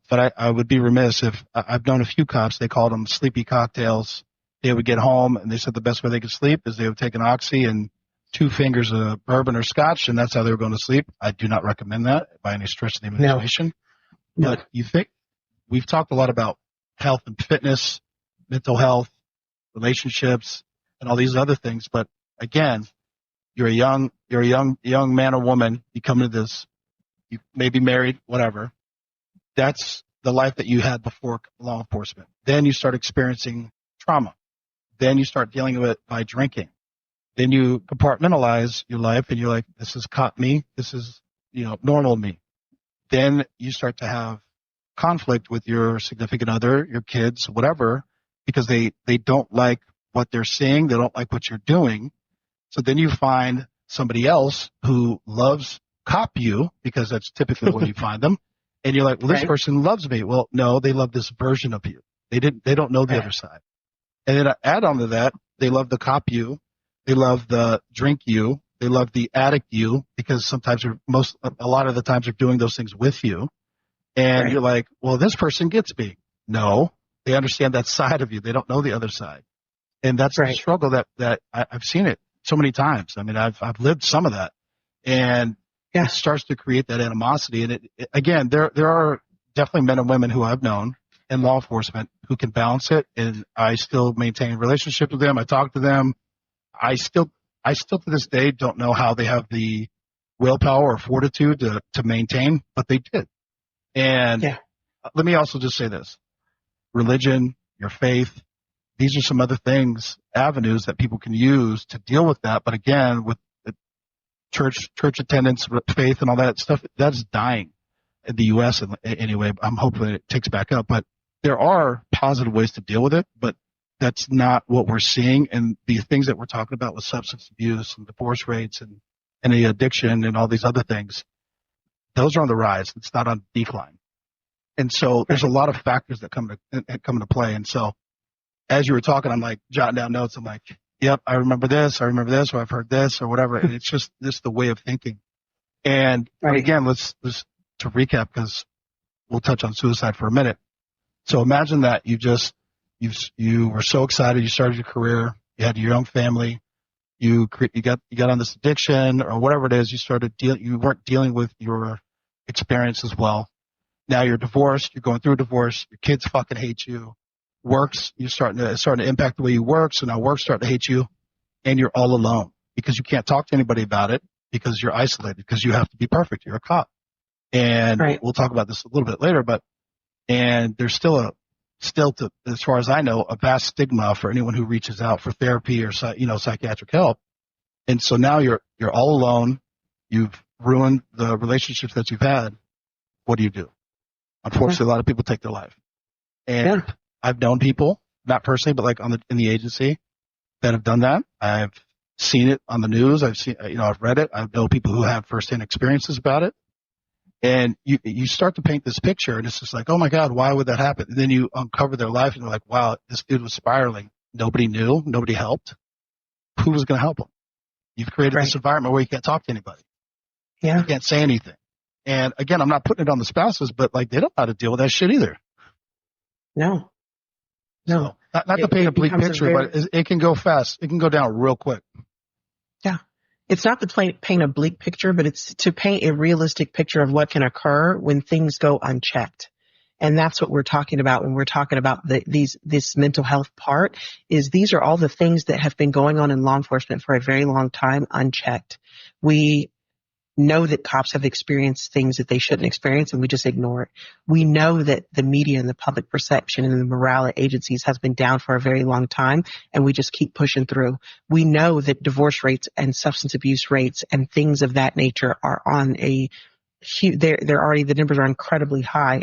Speaker 1: But I would be remiss if I've known a few cops, they called them sleepy cocktails. They would get home and they said the best way they could sleep is they would take an oxy and 2 fingers of bourbon or scotch, and that's how they were going to sleep. I do not recommend that by any stretch of the imagination. No. But you think we've talked a lot about health and fitness, mental health, relationships, and all these other things. But again, you're a young man or woman. You come into this, you may be married, whatever. That's the life that you had before law enforcement. Then you start experiencing trauma. Then you start dealing with it by drinking. Then you compartmentalize your life and you're like, this is cop me. This is, normal me. Then you start to have conflict with your significant other, your kids, whatever, because they don't like what they're seeing. They don't like what you're doing. So then you find somebody else who loves cop you, because that's typically where you find them. And you're like, well, this person loves me. Well, no, they love this version of you. They don't know the other side. And then add on to that, they love the cop you, they love the drink you, they love the addict you, because sometimes a lot of the times they're doing those things with you. And
Speaker 2: Right.
Speaker 1: you're like, well, this person gets me. No, they understand that side of you. They don't know the other side. And that's the
Speaker 2: Right.
Speaker 1: struggle that I've seen it so many times. I mean, I've lived some of that, and
Speaker 2: Yeah.
Speaker 1: it starts to create that animosity. And again, there are definitely men and women who I've known in law enforcement who can balance it, and I still maintain relationships with them. I talk to them. I still to this day don't know how they have the willpower or fortitude to maintain, but they did. And
Speaker 2: Yeah.
Speaker 1: let me also just say this: religion, your faith, these are some other things, avenues that people can use to deal with that. But again, with the church attendance, faith, and all that stuff, that's dying in the U.S. Anyway. I'm hoping it takes back up. But there are positive ways to deal with it, but that's not what we're seeing. And the things that we're talking about with substance abuse and divorce rates and the addiction and all these other things, those are on the rise. It's not on decline. And so there's a lot of factors that come into play. And so as you were talking, I'm like jotting down notes. I'm like, yep, I remember this, or I've heard this, or whatever. And it's just the way of thinking. And
Speaker 2: Right.
Speaker 1: again, let's to recap, because we'll touch on suicide for a minute. So imagine that you were so excited, you started your career, you had your young family, you got on this addiction or whatever it is. You weren't dealing with your experience as well. Now you're divorced, you're going through a divorce, your kids fucking hate you. It's starting to impact the way you work. So now work's starting to hate you, and you're all alone because you can't talk to anybody about it because you're isolated, because you have to be perfect. You're a cop. And
Speaker 2: Right.
Speaker 1: we'll talk about this a little bit later, and there's still as far as I know, a vast stigma for anyone who reaches out for therapy or, psychiatric help. And so now you're all alone. You've ruined the relationships that you've had. What do you do? Unfortunately, a lot of people take their life. And I've known people, not personally, but like in the agency, that have done that. I've seen it on the news. I've read it. I know people who have firsthand experiences about it. And you start to paint this picture, and it's just like, oh my God, why would that happen? And then you uncover their life, and you're like, wow, this dude was spiraling. Nobody knew. Nobody helped. Who was going to help him? You've created this environment where you can't talk to anybody.
Speaker 2: Yeah.
Speaker 1: You can't say anything. And again, I'm not putting it on the spouses, but like they don't know how to deal with that shit either.
Speaker 2: No.
Speaker 1: So, not to paint a bleak picture, but it can go fast. It can go down real quick.
Speaker 2: Yeah. It's not to paint a bleak picture, but it's to paint a realistic picture of what can occur when things go unchecked. And that's what we're talking about when we're talking about this mental health part. Is these are all the things that have been going on in law enforcement for a very long time unchecked. We know that cops have experienced things that they shouldn't experience, and we just ignore it. We know that the media and the public perception and the morale at agencies has been down for a very long time, and we just keep pushing through. We know that divorce rates and substance abuse rates and things of that nature are on a huge, the numbers are incredibly high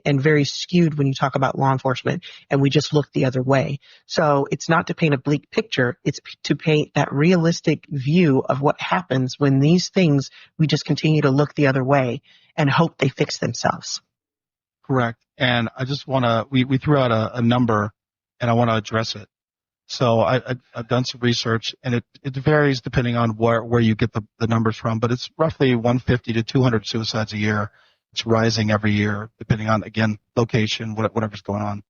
Speaker 2: and very skewed when you talk about law enforcement, and we just look the other way. So it's not to paint a bleak picture. It's to paint that realistic view of what happens when these things, we just continue to look the other way and hope they fix themselves.
Speaker 1: Correct. And I just want to, we threw out a number, and I want to address it. So I've done some research, and it varies depending on where you get the numbers from, but it's roughly 150 to 200 suicides a year. It's rising every year, depending on, again, location, whatever's going on,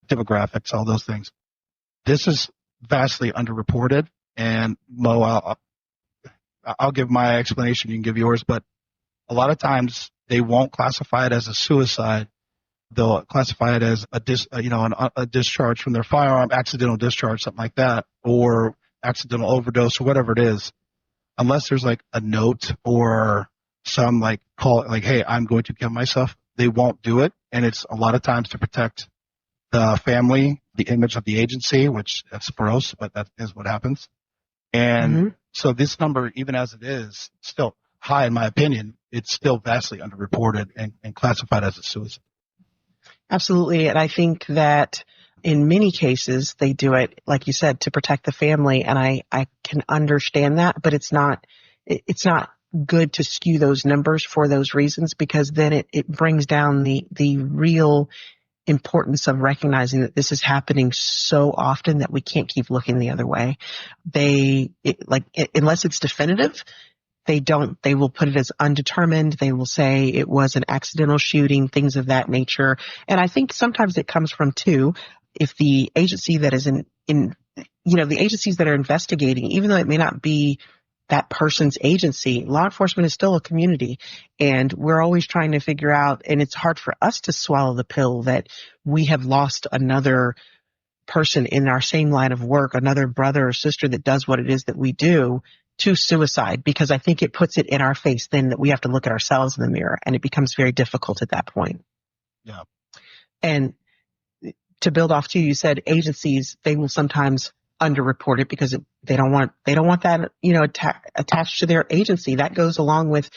Speaker 1: demographics, all those things. This is vastly underreported, and Mo, I'll give my explanation, you can give yours, but a lot of times they won't classify it as a suicide. They'll classify it as a discharge from their firearm, accidental discharge, something like that, or accidental overdose, or whatever it is. Unless there's like a note or some like call it like, hey, I'm going to kill myself, they won't do it. And it's a lot of times to protect the family, the image of the agency, which that's gross, but that is what happens. And so this number, even as it is still high, in my opinion, it's still vastly underreported and classified as a suicide.
Speaker 2: Absolutely. And I think that in many cases they do it, like you said, to protect the family. And I can understand that, but it's not good to skew those numbers for those reasons, because then it brings down the real importance of recognizing that this is happening so often that we can't keep looking the other way. Unless it's definitive, they will put it as undetermined. They will say it was an accidental shooting, things of that nature. And I think sometimes it comes from two, if the agency that is the agencies that are investigating, even though it may not be that person's agency, law enforcement is still a community. And we're always trying to figure out, and it's hard for us to swallow the pill that we have lost another person in our same line of work, another brother or sister that does what it is that we do, to suicide, because I think it puts it in our face then that we have to look at ourselves in the mirror, and it becomes very difficult at that point.
Speaker 1: Yeah.
Speaker 2: And to build off too, you said agencies, they will sometimes underreport it because they don't want that, attached to their agency. That goes along with,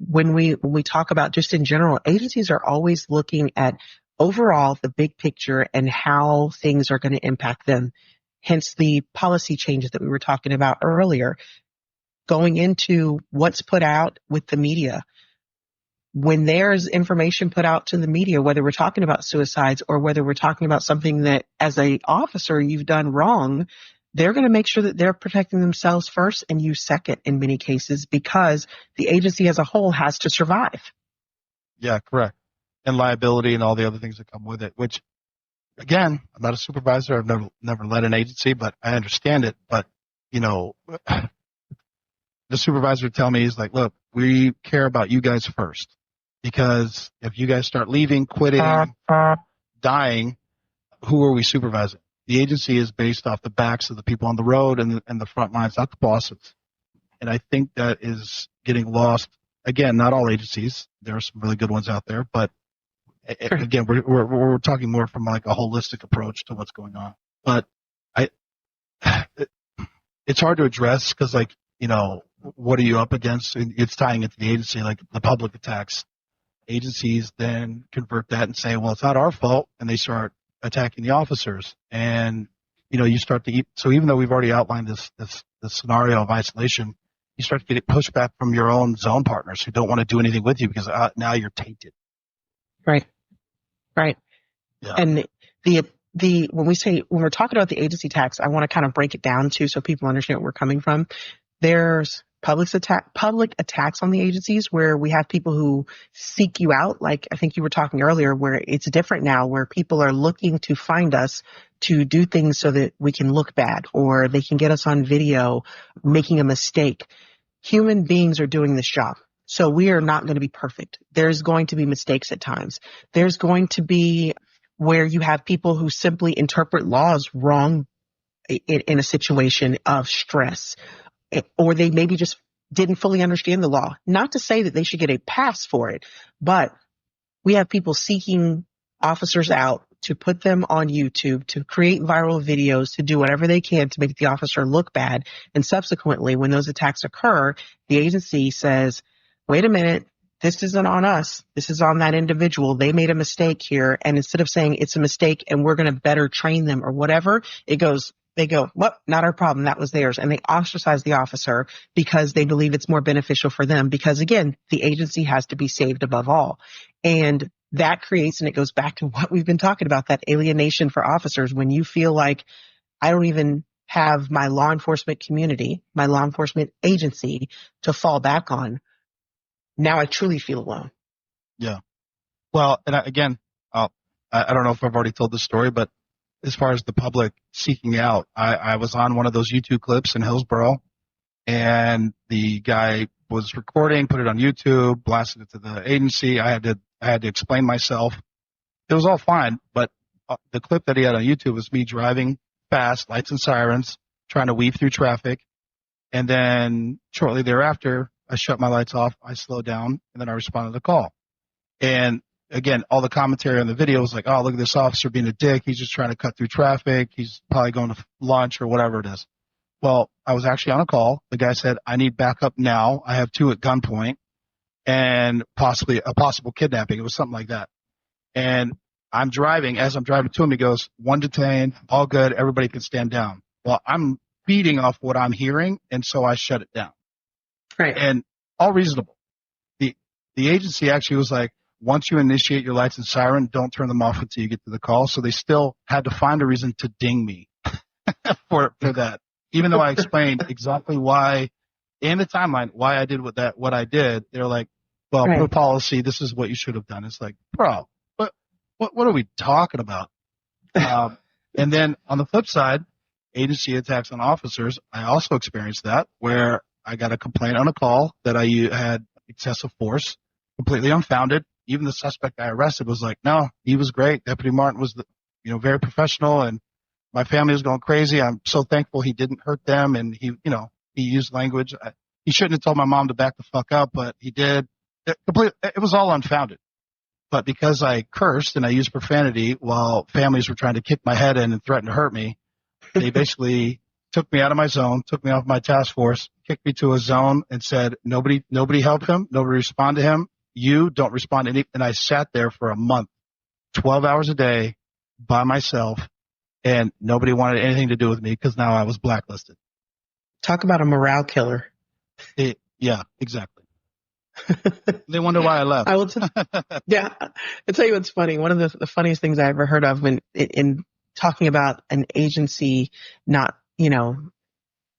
Speaker 2: when we talk about just in general, agencies are always looking at overall the big picture and how things are going to impact them. Hence the policy changes that we were talking about earlier, going into what's put out with the media. When there's information put out to the media, whether we're talking about suicides or whether we're talking about something that as a officer you've done wrong, they're going to make sure that they're protecting themselves first and you second in many cases, because the agency as a whole has to survive.
Speaker 1: Yeah, correct. And liability and all the other things that come with it, which, again, I'm not a supervisor. I've never led an agency, but I understand it. But, the supervisor would tell me, he's like, look, we care about you guys first, because if you guys start leaving, quitting, dying, who are we supervising? The agency is based off the backs of the people on the road and the front lines, not the bosses. And I think that is getting lost. Again, not all agencies. There are some really good ones out there, but again, we're talking more from like a holistic approach to what's going on. But it's hard to address because, what are you up against? It's tying into the agency, like the public attacks. Agencies then convert that and say, well, it's not our fault, and they start attacking the officers. And you start to so even though we've already outlined this scenario of isolation, you start to get pushback from your own zone partners who don't want to do anything with you because now you're tainted.
Speaker 2: Right.
Speaker 1: Yeah.
Speaker 2: And when we're talking about the agency tax, I want to kind of break it down too, so people understand where we're coming from. There's public attacks on the agencies where we have people who seek you out. Like I think you were talking earlier, where it's different now, where people are looking to find us to do things so that we can look bad, or they can get us on video making a mistake. Human beings are doing this job. So we are not going to be perfect. There's going to be mistakes at times. There's going to be where you have people who simply interpret laws wrong in a situation of stress, or they maybe just didn't fully understand the law. Not to say that they should get a pass for it, but we have people seeking officers out to put them on YouTube, to create viral videos, to do whatever they can to make the officer look bad. And subsequently, when those attacks occur, the agency says, wait a minute, this isn't on us. This is on that individual. They made a mistake here. And instead of saying it's a mistake and we're going to better train them or whatever, they go, well, not our problem. That was theirs. And they ostracize the officer because they believe it's more beneficial for them. Because again, the agency has to be saved above all. And that creates, and it goes back to what we've been talking about, that alienation for officers. When you feel like I don't even have my law enforcement community, my law enforcement agency to fall back on, now I truly feel alone.
Speaker 1: Yeah. Well, and I don't know if I've already told this story, but as far as the public seeking out, I was on one of those YouTube clips in Hillsborough, and the guy was recording, put it on YouTube, blasted it to the agency. I had to explain myself. It was all fine, but the clip that he had on YouTube was me driving fast, lights and sirens, trying to weave through traffic. And then shortly thereafter, I shut my lights off, I slowed down, and then I responded to the call. And again, all the commentary on the video was like, oh, look at this officer being a dick. He's just trying to cut through traffic. He's probably going to lunch or whatever it is. Well, I was actually on a call. The guy said, I need backup now. I have 2 at gunpoint and possibly a possible kidnapping. It was something like that. And I'm driving. As I'm driving to him, he goes, 1 detained, all good. Everybody can stand down. Well, I'm feeding off what I'm hearing, and so I shut it down.
Speaker 2: Right.
Speaker 1: And all reasonable. The agency actually was like, once you initiate your lights and siren, don't turn them off until you get to the call. So they still had to find a reason to ding me for that, even though I explained exactly why in the timeline why I did what I did. They're like, well, per
Speaker 2: Right.
Speaker 1: policy, this is what you should have done. It's like, bro, what are we talking about? And then on the flip side, agency attacks on officers, I also experienced that where I got a complaint on a call that I had excessive force, completely unfounded. Even the suspect I arrested was like, no, he was great. Deputy Martin was, very professional, and my family was going crazy. I'm so thankful he didn't hurt them. And he used language. He shouldn't have told my mom to back the fuck up, but he did. It was all unfounded. But because I cursed and I used profanity while families were trying to kick my head in and threaten to hurt me, they basically took me out of my zone, took me off my task force, kicked me to a zone and said, nobody help him. Nobody respond to him. You don't respond to any. And I sat there for a month, 12 hours a day by myself, and nobody wanted anything to do with me because now I was blacklisted.
Speaker 2: Talk about a morale killer.
Speaker 1: Yeah, exactly. They wonder why I left.
Speaker 2: I will yeah, I'll tell you what's funny. One of the funniest things I ever heard of when in talking about an agency not,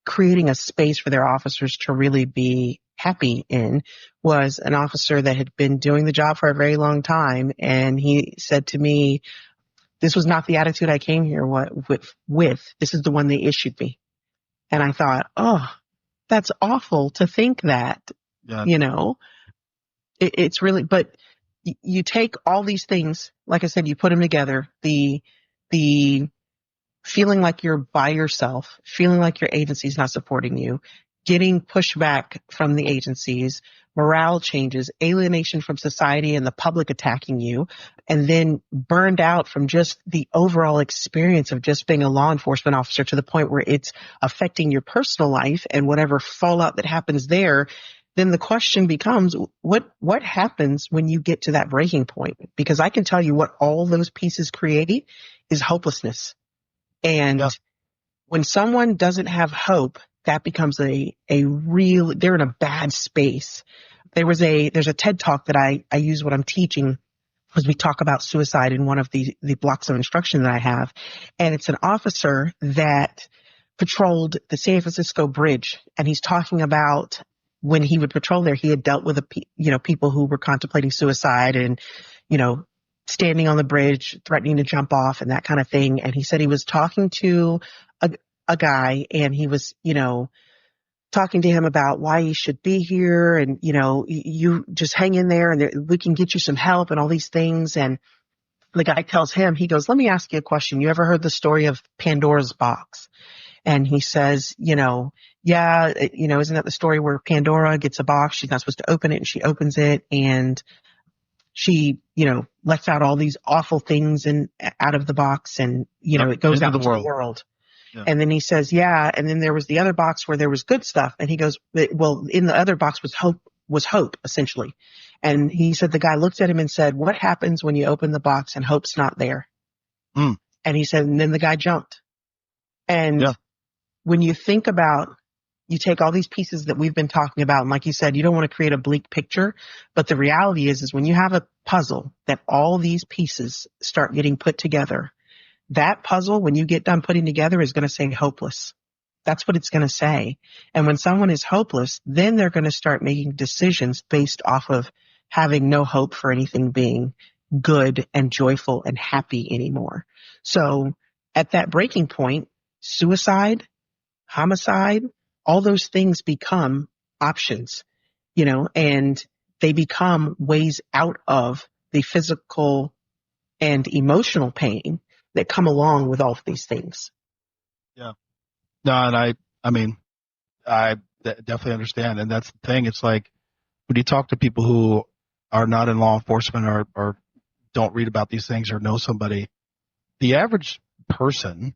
Speaker 2: creating a space for their officers to really be happy in was an officer that had been doing the job for a very long time. And he said to me, this was not the attitude I came here with. This is the one they issued me. And I thought, oh, that's awful to think that,
Speaker 1: Yeah.
Speaker 2: It's really, but you take all these things, like I said, you put them together, the feeling like you're by yourself, feeling like your agency's not supporting you, getting pushback from the agencies, morale changes, alienation from society and the public attacking you, and then burned out from just the overall experience of just being a law enforcement officer to the point where it's affecting your personal life and whatever fallout that happens there. Then the question becomes, what happens when you get to that breaking point? Because I can tell you what all those pieces create is hopelessness. And when someone doesn't have hope, that becomes they're in a bad space. There's a TED talk that I use when I'm teaching as we talk about suicide in one of the blocks of instruction that I have. And it's an officer that patrolled the San Francisco Bridge. And he's talking about when he would patrol there, he had dealt with people who were contemplating suicide and, standing on the bridge, threatening to jump off and that kind of thing. And he said he was talking to a guy and he was, talking to him about why he should be here. And, you just hang in there and we can get you some help and all these things. And the guy tells him, he goes, let me ask you a question. You ever heard the story of Pandora's box? And he says, yeah, isn't that the story where Pandora gets a box? She's not supposed to open it and she opens it and she, lets out all these awful things out of the box and, it goes out into the world. Yeah. And then he says, yeah. And then there was the other box where there was good stuff. And he goes, well, in the other box was hope essentially. And he said, the guy looked at him and said, what happens when you open the box and hope's not there? And he said, and then the guy jumped. And when you think about, you take all these pieces that we've been talking about, and like you said, you don't want to create a bleak picture, but the reality is when you have a puzzle that all these pieces start getting put together, that puzzle, when you get done putting together, is going to say hopeless. That's what it's going to say. And when someone is hopeless, then they're going to start making decisions based off of having no hope for anything being good and joyful and happy anymore. So at that breaking point, suicide, homicide, all those things become options, and they become ways out of the physical and emotional pain that come along with all of these things.
Speaker 1: Yeah. No, and I definitely understand. And that's the thing. It's like when you talk to people who are not in law enforcement or don't read about these things or know somebody, the average person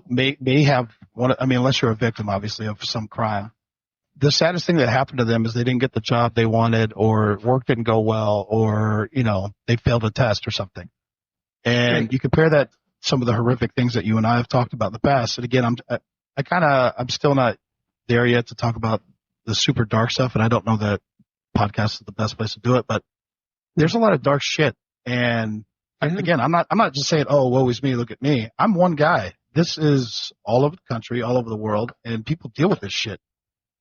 Speaker 1: may have unless you're a victim, obviously, of some crime. The saddest thing that happened to them is they didn't get the job they wanted, or work didn't go well, or, they failed a test or something. And you compare that some of the horrific things that you and I have talked about in the past. And again, I'm still not there yet to talk about the super dark stuff. And I don't know that podcast is the best place to do it, but there's a lot of dark shit. And
Speaker 2: Yeah.
Speaker 1: again, I'm not just saying, oh, woe is me, look at me. I'm one guy. This is all over the country, all over the world, and people deal with this shit,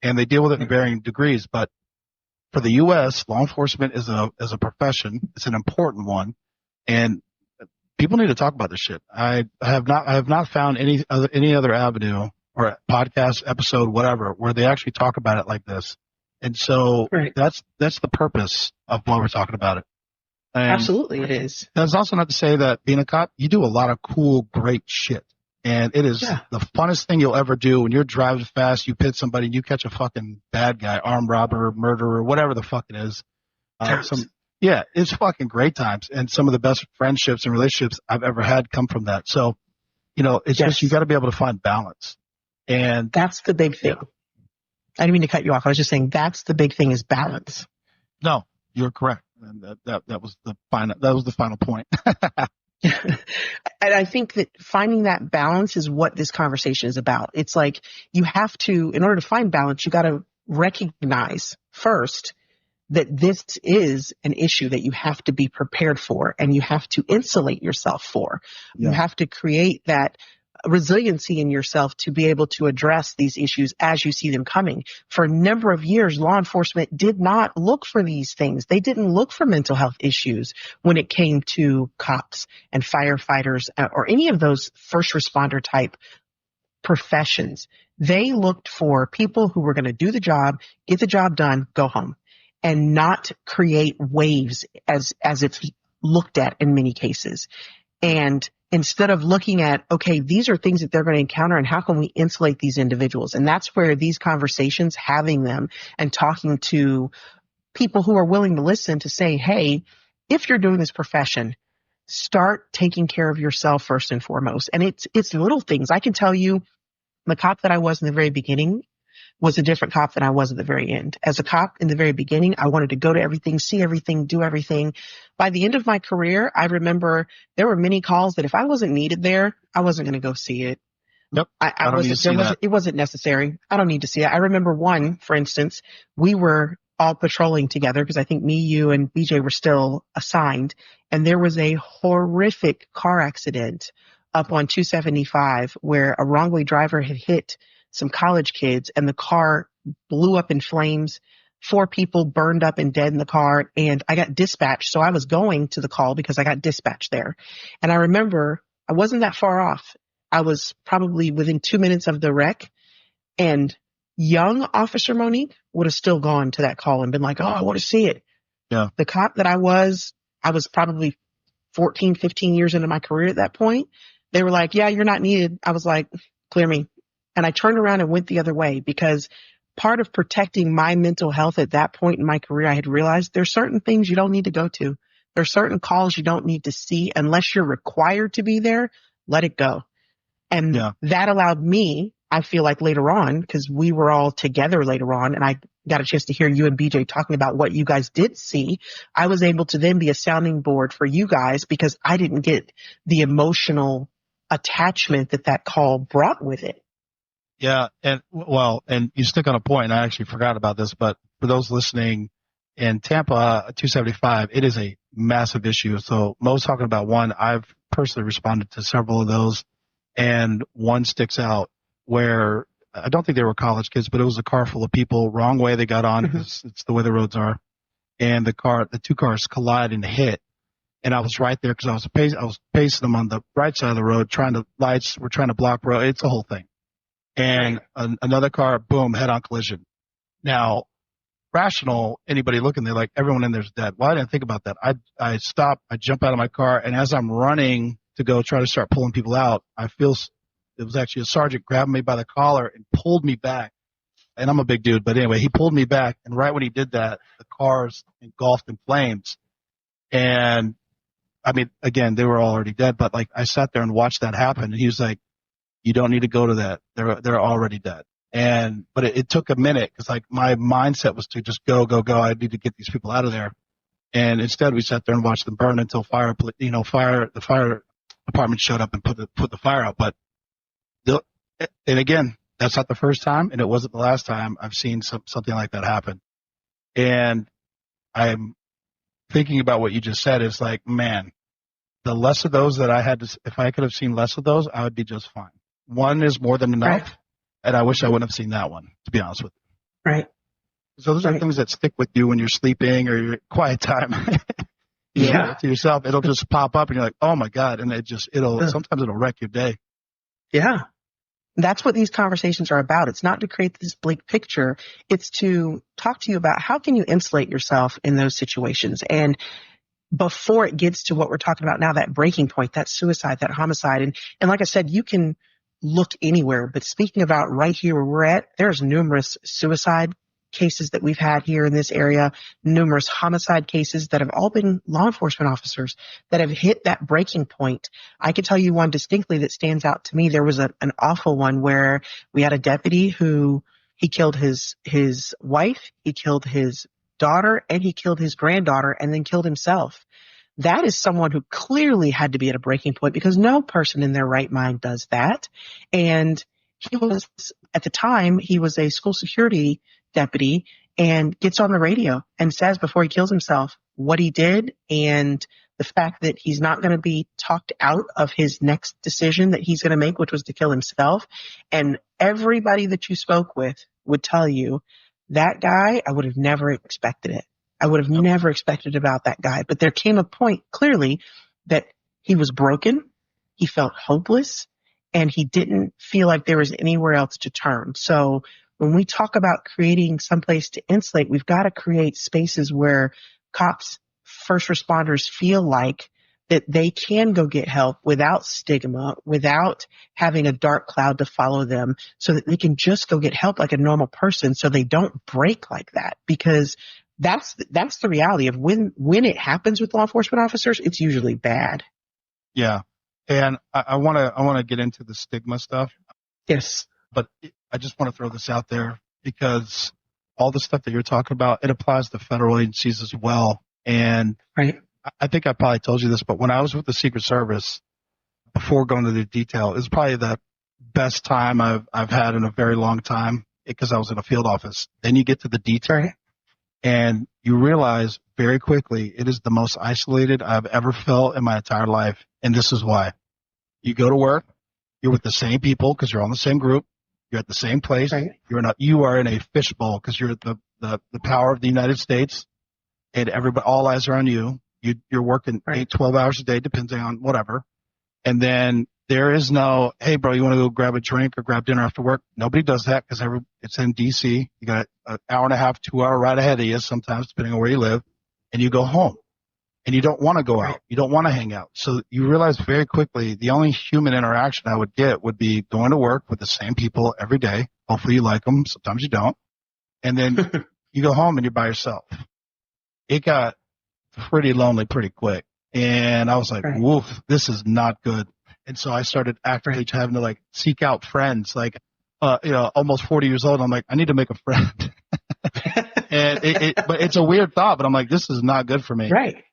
Speaker 1: and they deal with it in varying degrees. But for the U.S., law enforcement is a profession. It's an important one, and people need to talk about this shit. I have not found any other avenue or podcast episode, whatever, where they actually talk about it like this. And so
Speaker 2: Right.
Speaker 1: that's the purpose of why we're talking about it. And
Speaker 2: Absolutely, it is.
Speaker 1: that's also not to say that being a cop, you do a lot of cool, great shit. And it is the funnest thing you'll ever do when you're driving fast, you pit somebody, and you catch a fucking bad guy, armed robber, murderer, whatever the fuck it is. It's fucking great times. And some of the best friendships and relationships I've ever had come from that. So, it's just, you got to be able to find balance. And
Speaker 2: that's the big thing. I didn't mean to cut you off. I was just saying that's the big thing is balance.
Speaker 1: No, you're correct. And that was the final point.
Speaker 2: And I think that finding that balance is what this conversation is about. It's like you have to, in order to find balance, you got to recognize first that this is an issue that you have to be prepared for and you have to insulate yourself for. Yeah. You have to create that resiliency in yourself to be able to address these issues as you see them coming. For a number of years, law enforcement did not look for these things. They didn't look for mental health issues when it came to cops and firefighters or any of those first responder type professions. They looked for people who were going to do the job, get the job done, go home, and not create waves as it's looked at in many cases. And instead of looking at, okay, these are things that they're going to encounter and how can we insulate these individuals? And that's where these conversations, having them and talking to people who are willing to listen to say, hey, if you're doing this profession, start taking care of yourself first and foremost. And it's little things. I can tell you the cop that I was in the very beginning was a different cop than I was at the very end. As a cop in the very beginning, I wanted to go to everything, see everything, do everything. By the end of my career, I remember there were many calls that if I wasn't needed there, I wasn't going to go see it.
Speaker 1: Yep.
Speaker 2: It wasn't necessary. I don't need to see it. I remember one, for instance, we were all patrolling together because I think me, you, and BJ were still assigned. And there was a horrific car accident up on 275 where a wrongly driver had hit some college kids and the car blew up in flames. 4 people burned up and dead in the car. And I got dispatched. So I was going to the call because I got dispatched there. And I remember I wasn't that far off. I was probably within 2 minutes of the wreck, and young Officer Monique would have still gone to that call and been like, oh, I want to see it.
Speaker 1: Yeah.
Speaker 2: The cop that I was probably 14, 15 years into my career at that point. They were like, yeah, you're not needed. I was like, clear me. And I turned around and went the other way because part of protecting my mental health at that point in my career, I had realized there's certain things you don't need to go to. There's certain calls you don't need to see unless you're required to be there. Let it go. And that allowed me, I feel like later on, because we were all together later on, and I got a chance to hear you and BJ talking about what you guys did see. I was able to then be a sounding board for you guys because I didn't get the emotional attachment that call brought with it.
Speaker 1: Yeah. And you stick on a point, and I actually forgot about this, but for those listening in Tampa 275, it is a massive issue. So Mo's talking about one. I've personally responded to several of those, and one sticks out where I don't think they were college kids, but it was a car full of people. Wrong way they got on because it's the way the roads are. And the 2 cars collide and hit. And I was right there because I was pacing them on the right side of the road, we're trying to block road. It's a whole thing. And another car, boom, head on collision. Now, rational, anybody looking, they're like, everyone in there's dead. Well, I didn't think about that. I stop, I jump out of my car, and as I'm running to go try to start pulling people out, I feel it was actually a sergeant grabbed me by the collar and pulled me back. And I'm a big dude, but anyway, he pulled me back. And right when he did that, the car's engulfed in flames. And I mean, again, they were already dead, but like I sat there and watched that happen. And he was like, you don't need to go to that. They're already dead. But it took a minute because like my mindset was to just go. I need to get these people out of there. And instead we sat there and watched them burn until the fire department showed up and put the fire out. But and again, that's not the first time, and it wasn't the last time I've seen something like that happen. And I'm thinking about what you just said is like, man, the less of those that I had to, if I could have seen less of those, I would be just fine. One is more than enough.
Speaker 2: Right.
Speaker 1: And I wish I wouldn't have seen that one, to be honest with
Speaker 2: Right.
Speaker 1: you. So those are
Speaker 2: Right.
Speaker 1: things that stick with you when you're sleeping or your quiet time.
Speaker 2: Yeah.
Speaker 1: To yourself, it'll just pop up and you're like, oh my God. And sometimes it'll wreck your day.
Speaker 2: Yeah. That's what these conversations are about. It's not to create this bleak picture. It's to talk to you about how can you insulate yourself in those situations. And before it gets to what we're talking about now, that breaking point, that suicide, that homicide. And like I said, you can look anywhere, but speaking about right here where we're at, there's numerous suicide cases that we've had here in this area, numerous homicide cases that have all been law enforcement officers that have hit that breaking point. I can tell you one distinctly that stands out to me. There was an awful one where we had a deputy who he killed his wife, he killed his daughter, and he killed his granddaughter and then killed himself. That is someone who clearly had to be at a breaking point because no person in their right mind does that. And he was, at the time, he was a school security deputy and gets on the radio and says before he kills himself what he did and the fact that he's not going to be talked out of his next decision that he's going to make, which was to kill himself. And everybody that you spoke with would tell you that guy, I would have never expected it. I would have never expected about that guy. But there came a point clearly that he was broken. He felt hopeless and he didn't feel like there was anywhere else to turn. So when we talk about creating someplace to insulate, we've got to create spaces where cops, first responders feel like that they can go get help without stigma, without having a dark cloud to follow them, so that they can just go get help like a normal person so they don't break like that. Because that's the reality of when it happens with law enforcement officers, it's usually bad.
Speaker 1: Yeah. And I want to get into the stigma stuff.
Speaker 2: Yes.
Speaker 1: But I just want to throw this out there because all the stuff that you're talking about, it applies to federal agencies as well. And
Speaker 2: right.
Speaker 1: I think I probably told you this, but when I was with the Secret Service, before going to the detail, is probably the best time I've had in a very long time because I was in a field office. Then you get to the detail
Speaker 2: right.
Speaker 1: and you realize very quickly it is the most isolated I've ever felt in my entire life. And this is why. You go to work, you're with the same people because you're on the same group. You're at the same place.
Speaker 2: Right.
Speaker 1: You are in a fishbowl because you're the power of the United States, and all eyes are on you. You're working 12 hours a day, depending on whatever. And then there is no, hey, bro, you want to go grab a drink or grab dinner after work? Nobody does that because it's in D.C. You got an hour and a half, 2 hour ride ahead of you sometimes, depending on where you live, and you go home. And you don't want to go out. You don't want to hang out. So you realize very quickly the only human interaction I would get would be going to work with the same people every day. Hopefully you like them. Sometimes you don't. And then you go home and you're by yourself. It got pretty lonely pretty quick. And I was like, woof, this is not good. And so I started actively having to seek out friends, almost 40 years old. I'm like, I need to make a friend. And but it's a weird thought, but I'm like, this is not good for me.
Speaker 2: Right.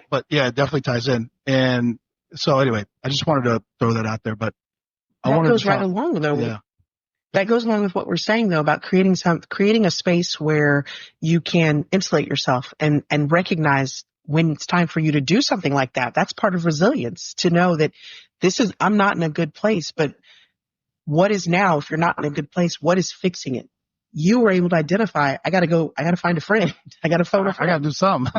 Speaker 1: But yeah, it definitely ties in. And so anyway, I just wanted to throw that out there, but
Speaker 2: that goes right along though. Yeah. That goes along with what we're saying though about creating a space where you can insulate yourself and recognize when it's time for you to do something like that. That's part of resilience, to know that I'm not in a good place, but what is now, if you're not in a good place, what is fixing it? You were able to identify, I got to find a friend. I got to phone a friend.
Speaker 1: I got to do something.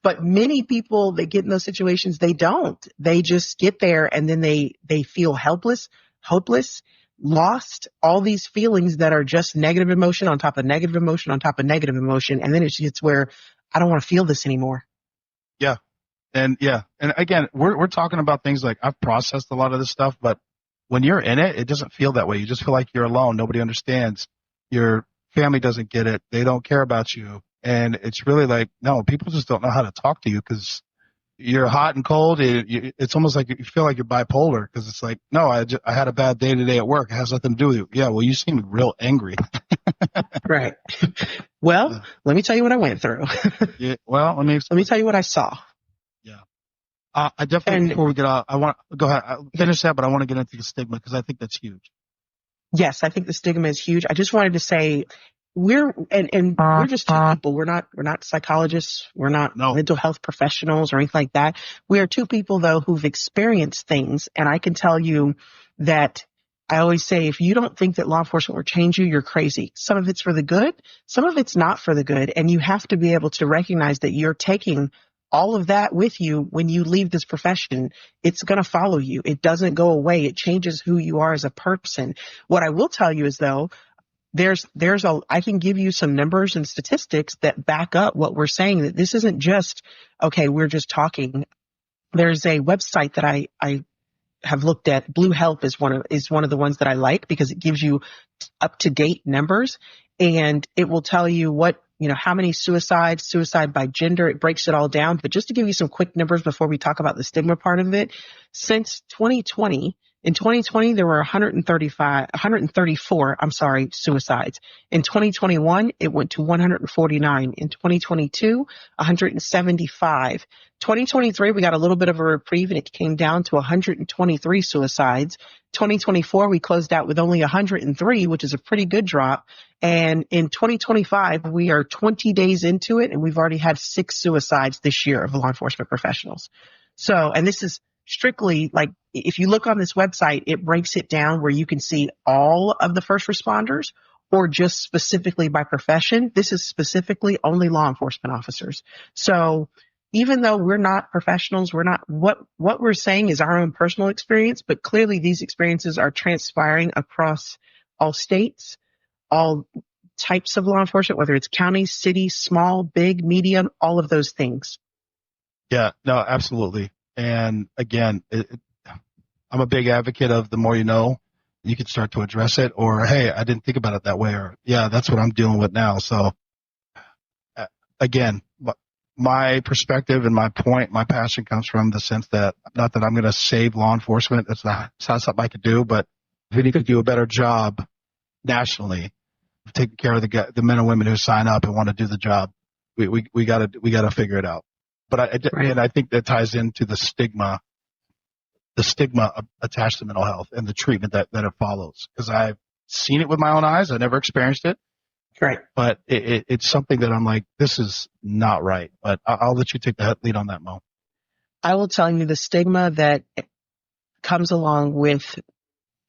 Speaker 2: But many people that get in those situations, they don't. They just get there and then they feel helpless, hopeless, lost, all these feelings that are just negative emotion on top of negative emotion on top of negative emotion. And then it's where I don't want to feel this anymore.
Speaker 1: Yeah. And again, we're talking about things like I've processed a lot of this stuff, but when you're in it, it doesn't feel that way. You just feel like you're alone. Nobody understands. Your family doesn't get it. They don't care about you. And it's really no, people just don't know how to talk to you because you're hot and cold. It's almost like you feel like you're bipolar because it's like, no, I had a bad day today at work. It has nothing to do with you. Yeah, well, you seem real angry.
Speaker 2: Right. Well, let me tell you what I went through.
Speaker 1: Yeah. Well, let me
Speaker 2: tell you what I saw.
Speaker 1: Yeah. I definitely, before we get out, I want to go ahead. I'll finish that, but I want to get into the stigma because I think that's huge.
Speaker 2: Yes, I think the stigma is huge. I just wanted to say, we're just two people. We're not psychologists. We're not
Speaker 1: No.
Speaker 2: mental health professionals or anything like that. We are two people though who've experienced things, and I can tell you that I always say if you don't think that law enforcement will change you, you're crazy. Some of it's for the good, some of it's not for the good, and you have to be able to recognize that you're taking all of that with you when you leave this profession. It's going to follow you. It doesn't go away. It changes who you are as a person. What I will tell you is though, I can give you some numbers and statistics that back up what we're saying, that this isn't just, okay, we're just talking. There's a website that I have looked at. Blue Help is one of the ones that I like because it gives you up to date numbers, and it will tell you how many suicide by gender. It breaks it all down. But just to give you some quick numbers before we talk about the stigma part of it, since 2020, in 2020, there were 134, suicides. In 2021, it went to 149. In 2022, 175. 2023, we got a little bit of a reprieve and it came down to 123 suicides. 2024, we closed out with only 103, which is a pretty good drop. And in 2025, we are 20 days into it and we've already had 6 suicides this year of law enforcement professionals. So, and this is strictly like, if you look on this website, it breaks it down where you can see all of the first responders or just specifically by profession. This is specifically only law enforcement officers. So even though we're not professionals, we're not, what we're saying is our own personal experience, but clearly these experiences are transpiring across all states, all types of law enforcement, whether it's counties, cities, small, big, medium, all of those things.
Speaker 1: Yeah, no, absolutely. And again, I'm a big advocate of the more you know, you can start to address it, or, hey, I didn't think about it that way, or, yeah, that's what I'm dealing with now. So again, my perspective and my point, my passion comes from the sense that not that I'm going to save law enforcement. It's not something I could do, but we need to do a better job nationally of taking care of the men and women who sign up and want to do the job. We gotta figure it out. But and I think that ties into the stigma attached to mental health and the treatment that it follows. Because I've seen it with my own eyes. I never experienced it.
Speaker 2: Right.
Speaker 1: But it's something that I'm like, this is not right. But I'll let you take the lead on that, Mo.
Speaker 2: I will tell you the stigma that comes along with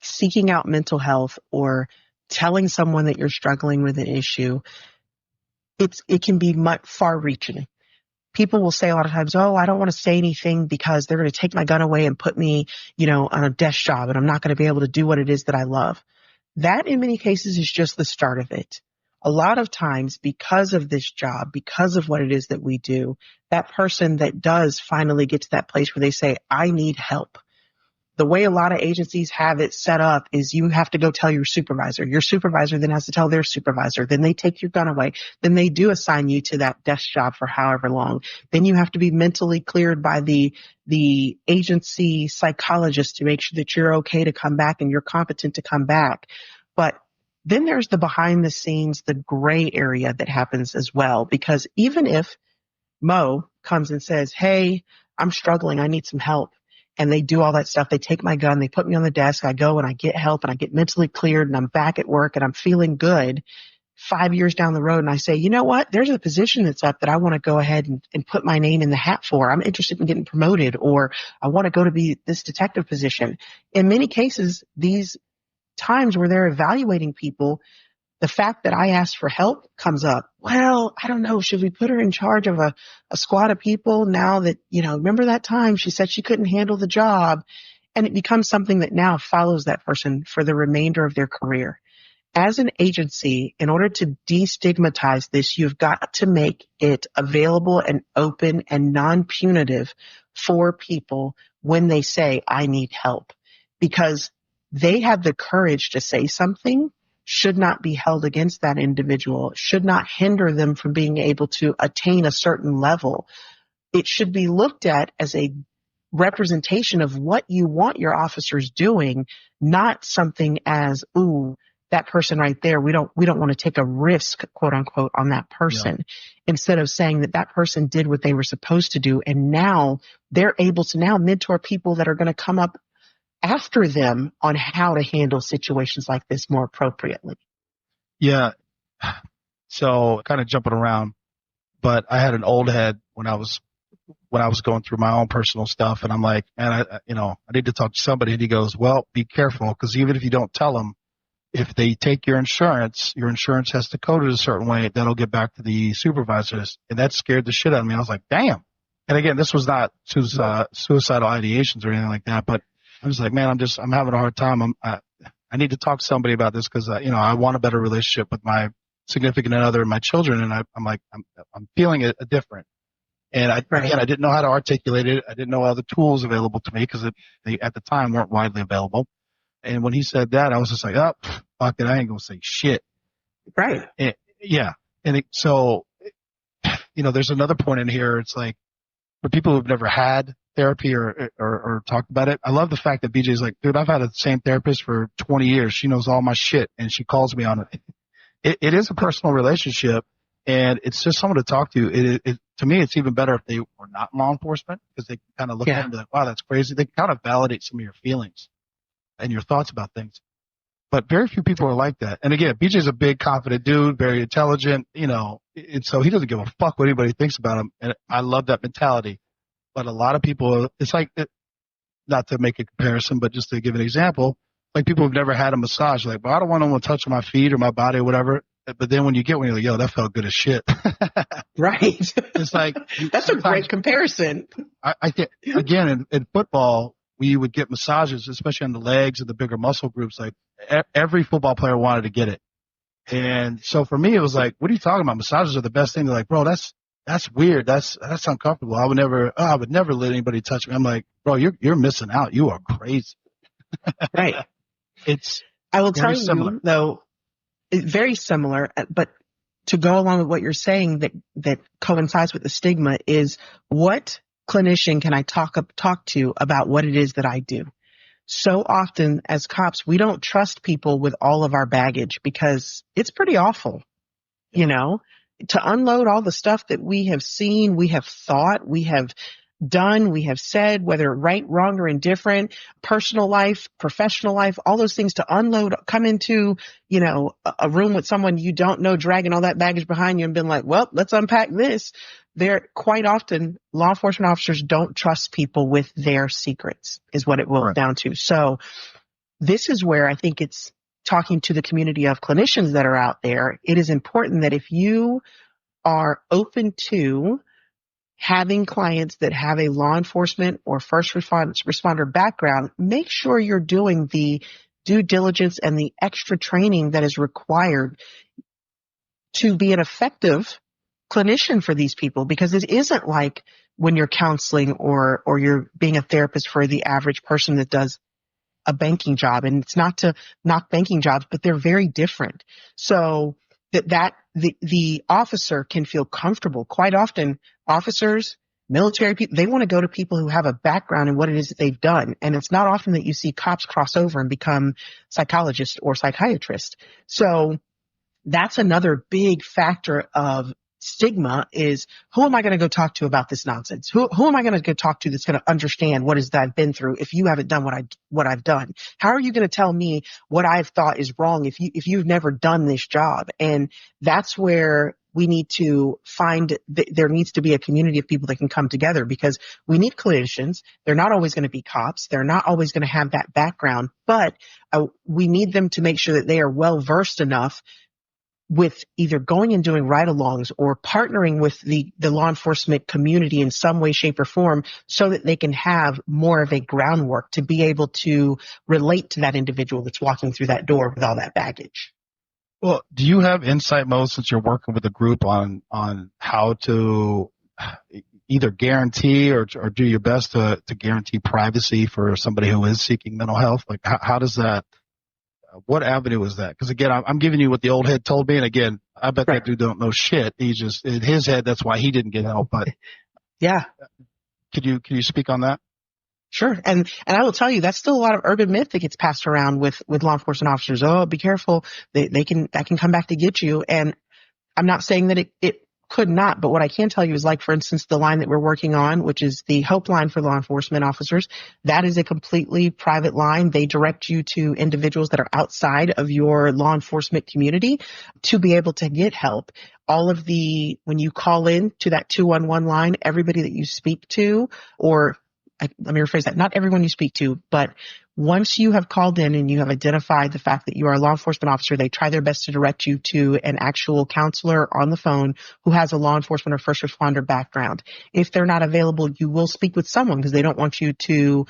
Speaker 2: seeking out mental health or telling someone that you're struggling with an issue. It can be far reaching. People will say a lot of times, oh, I don't want to say anything because they're going to take my gun away and put me, on a desk job and I'm not going to be able to do what it is that I love. That in many cases is just the start of it. A lot of times because of this job, because of what it is that we do, that person that does finally get to that place where they say, I need help. The way a lot of agencies have it set up is you have to go tell your supervisor. Your supervisor then has to tell their supervisor. Then they take your gun away. Then they do assign you to that desk job for however long. Then you have to be mentally cleared by the agency psychologist to make sure that you're okay to come back and you're competent to come back. But then there's the behind the scenes, the gray area that happens as well. Because even if Mo comes and says, hey, I'm struggling, I need some help. And they do all that stuff. They take my gun, they put me on the desk, I go and I get help and I get mentally cleared and I'm back at work and I'm feeling good 5 years down the road. And I say, you know what? There's a position that's up that I want to go ahead and put my name in the hat for. I'm interested in getting promoted, or I want to go to be this detective position. In many cases, these times where they're evaluating people, the fact that I asked for help comes up. Well, I don't know. Should we put her in charge of a squad of people now that, remember that time she said she couldn't handle the job? And it becomes something that now follows that person for the remainder of their career. As an agency, in order to destigmatize this, you've got to make it available and open and non-punitive for people when they say, I need help, because they have the courage to say something should not be held against that individual, should not hinder them from being able to attain a certain level. It should be looked at as a representation of what you want your officers doing, not something as, ooh, that person right there, we don't want to take a risk, quote unquote, on that person. Yeah. Instead of saying that person did what they were supposed to do, and now they're able to now mentor people that are going to come up after them on how to handle situations like this more appropriately.
Speaker 1: Yeah. So kind of jumping around, but I had an old head when I was going through my own personal stuff, and I'm like, man, I need to talk to somebody. And he goes, well, be careful, because even if you don't tell them, if they take your insurance has to code it a certain way. That'll get back to the supervisors, and that scared the shit out of me. I was like, damn. And again, this was not suicidal ideations or anything like that, but I was like, man, I'm having a hard time. I need to talk to somebody about this because, I want a better relationship with my significant other and my children. And I'm feeling it different. And I didn't know how to articulate it. I didn't know all the tools available to me because they at the time weren't widely available. And when he said that, I was just like, oh, fuck it. I ain't going to say shit.
Speaker 2: Right.
Speaker 1: And, yeah. And so, there's another point in here. It's like, for people who've never had therapy or talked about it, I love the fact that BJ's like, dude, I've had the same therapist for 20 years. She knows all my shit and she calls me on it. It is a personal relationship, and it's just someone to talk to. To me, it's even better if they were not in law enforcement, because they can kind of look at it and be like, wow, that's crazy. They can kind of validate some of your feelings and your thoughts about things. But very few people are like that. And again, BJ's a big, confident dude, very intelligent, and so he doesn't give a fuck what anybody thinks about him. And I love that mentality. But a lot of people, it's like, not to make a comparison, but just to give an example, like people who've never had a massage, like, well, I don't want anyone touching my feet or my body or whatever. But then when you get one, you're like, yo, that felt good as shit.
Speaker 2: Right.
Speaker 1: It's like,
Speaker 2: that's a great comparison.
Speaker 1: I think, again, in football, we would get massages, especially on the legs and the bigger muscle groups. Like every football player wanted to get it. And so for me, it was like, what are you talking about? Massages are the best thing. They're like, bro, that's weird. That's uncomfortable. I would never let anybody touch me. I'm like, bro, you're missing out. You are crazy.
Speaker 2: Right.
Speaker 1: It's
Speaker 2: I will tell
Speaker 1: similar.
Speaker 2: you though, very similar, but to go along with what you're saying that coincides with the stigma is, what clinician can I talk to about what it is that I do? So often as cops, we don't trust people with all of our baggage because it's pretty awful, to unload all the stuff that we have seen, we have thought, we have done, we have said, whether right, wrong, or indifferent, personal life, professional life, all those things, to unload, come into, a room with someone you don't know, dragging all that baggage behind you and being like, well, let's unpack this. They're quite often, law enforcement officers don't trust people with their secrets, is what it boils down to. So this is where I think it's talking to the community of clinicians that are out there. It is important that if you are open to having clients that have a law enforcement or first responder background, make sure you're doing the due diligence and the extra training that is required to be an effective clinician for these people, because it isn't like when you're counseling or you're being a therapist for the average person that does a banking job. And it's not to knock banking jobs, but they're very different. So the officer can feel comfortable. Quite often, officers, military people, they want to go to people who have a background in what it is that they've done. And it's not often that you see cops cross over and become psychologists or psychiatrists. So that's another big factor of stigma, is who am I going to go talk to about this nonsense? Who am I going to go talk to that's going to understand what is that I've been through if you haven't done what I've done? How are you going to tell me what I've thought is wrong if you've never done this job? And that's where we need to find there needs to be a community of people that can come together, because we need clinicians. They're not always going to be cops. They're not always going to have that background, but we need them to make sure that they are well versed enough with either going and doing ride-alongs or partnering with the law enforcement community in some way, shape, or form, so that they can have more of a groundwork to be able to relate to that individual that's walking through that door with all that baggage.
Speaker 1: Well, do you have insight, Mo, since you're working with a group on how to either guarantee or do your best to guarantee privacy for somebody who is seeking mental health? Like, how does that? What avenue is that? Because again, I'm giving you what the old head told me, and again, I bet that dude don't know shit. He's just in his head. That's why he didn't get help. But
Speaker 2: yeah,
Speaker 1: could you speak on that?
Speaker 2: Sure. And I will tell you, that's still a lot of urban myth that gets passed around with law enforcement officers. Oh, be careful. That can come back to get you. And I'm not saying that it could not. But what I can tell you is, like, for instance, the line that we're working on, which is the Hope line for law enforcement officers, that is a completely private line. They direct you to individuals that are outside of your law enforcement community to be able to get help. When you call in to that 211 line, everybody that you speak to, let me rephrase that, not everyone you speak to, but once you have called in and you have identified the fact that you are a law enforcement officer, they try their best to direct you to an actual counselor on the phone who has a law enforcement or first responder background. If they're not available, you will speak with someone because they don't want you to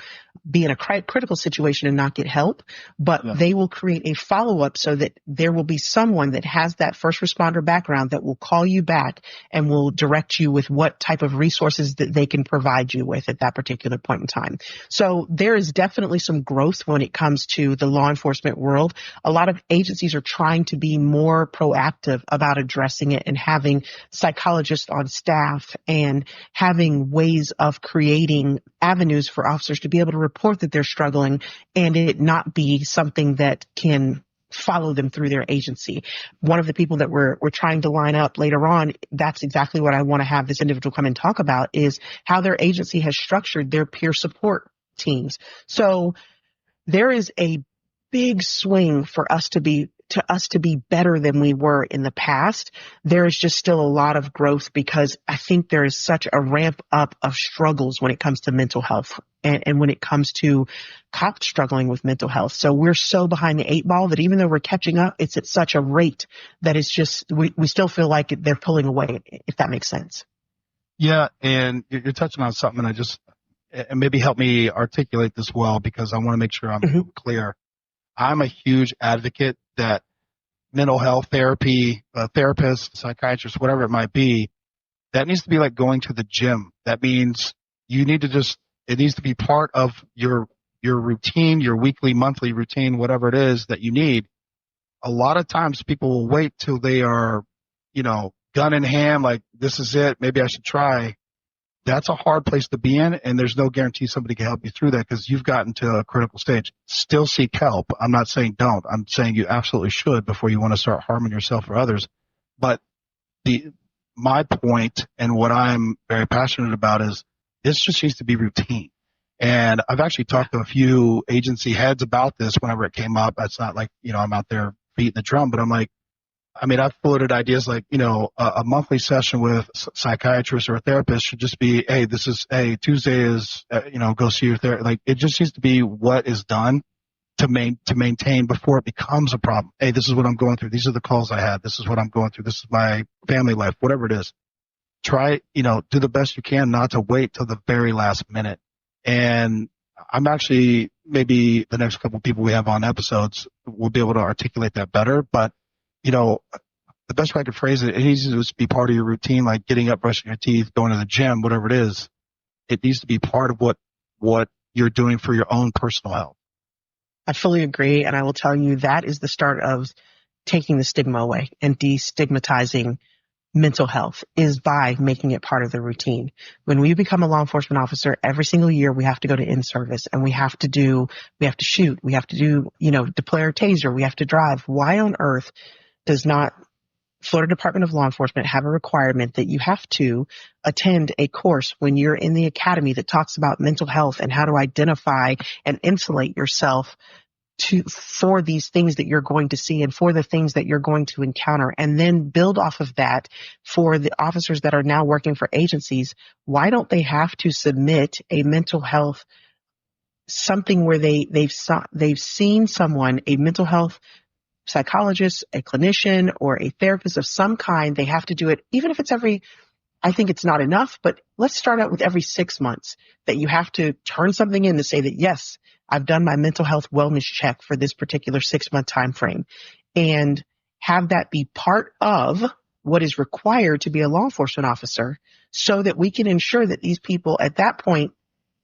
Speaker 2: be in a critical situation and not get help, but they will create a follow-up so that there will be someone that has that first responder background that will call you back and will direct you with what type of resources that they can provide you with at that particular point in time. So there is definitely some growth when it comes to the law enforcement world. A lot of agencies are trying to be more proactive about addressing it and having psychologists on staff and having ways of creating avenues for officers to be able to report that they're struggling and it not be something that can follow them through their agency. One of the people that we're trying to line up later on, that's exactly what I want to have this individual come and talk about, is how their agency has structured their peer support teams. So there is a big swing for us to be better than we were in the past. There is just still a lot of growth because I think there is such a ramp up of struggles when it comes to mental health and when it comes to cops struggling with mental health. So we're so behind the eight ball that even though we're catching up, it's at such a rate that it's just, we still feel like they're pulling away, if that makes sense.
Speaker 1: Yeah. And you're touching on something and maybe help me articulate this well because I want to make sure I'm clear. I'm a huge advocate that mental health therapy, therapists, psychiatrists, whatever it might be, that needs to be like going to the gym. That means it needs to be part of your routine, your weekly, monthly routine, whatever it is that you need. A lot of times people will wait till they are, gun in hand, like this is it. Maybe I should try. That's a hard place to be in, and there's no guarantee somebody can help you through that because you've gotten to a critical stage. Still seek help. I'm not saying don't. I'm saying you absolutely should before you want to start harming yourself or others. But my point and what I'm very passionate about is this just needs to be routine. And I've actually talked to a few agency heads about this whenever it came up. It's not like, I'm out there beating the drum, but I'm like, I've floated ideas like, a monthly session with psychiatrist or a therapist should just be, Tuesday is, go see your therapist. Like, it just needs to be what is done to maintain before it becomes a problem. Hey, this is what I'm going through. These are the calls I had. This is what I'm going through. This is my family life, whatever it is. Try, do the best you can not to wait till the very last minute. And I'm actually, maybe the next couple of people we have on episodes will be able to articulate that better. But the best way I could phrase it, it needs to just be part of your routine, like getting up, brushing your teeth, going to the gym, whatever it is. It needs to be part of what you're doing for your own personal health.
Speaker 2: I fully agree. And I will tell you that is the start of taking the stigma away and destigmatizing mental health is by making it part of the routine. When we become a law enforcement officer, every single year we have to go to in-service and we have to shoot, we have to do, deploy our taser, we have to drive. Why on earth does not Florida Department of Law Enforcement have a requirement that you have to attend a course when you're in the academy that talks about mental health and how to identify and insulate yourself for these things that you're going to see and for the things that you're going to encounter, and then build off of that for the officers that are now working for agencies? Why don't they have to submit a mental health, something where they've seen someone, a mental health psychologist, a clinician, or a therapist of some kind? They have to do it, even if it's I think it's not enough, but let's start out with every 6 months that you have to turn something in to say that, yes, I've done my mental health wellness check for this particular 6-month time frame, and have that be part of what is required to be a law enforcement officer so that we can ensure that these people at that point,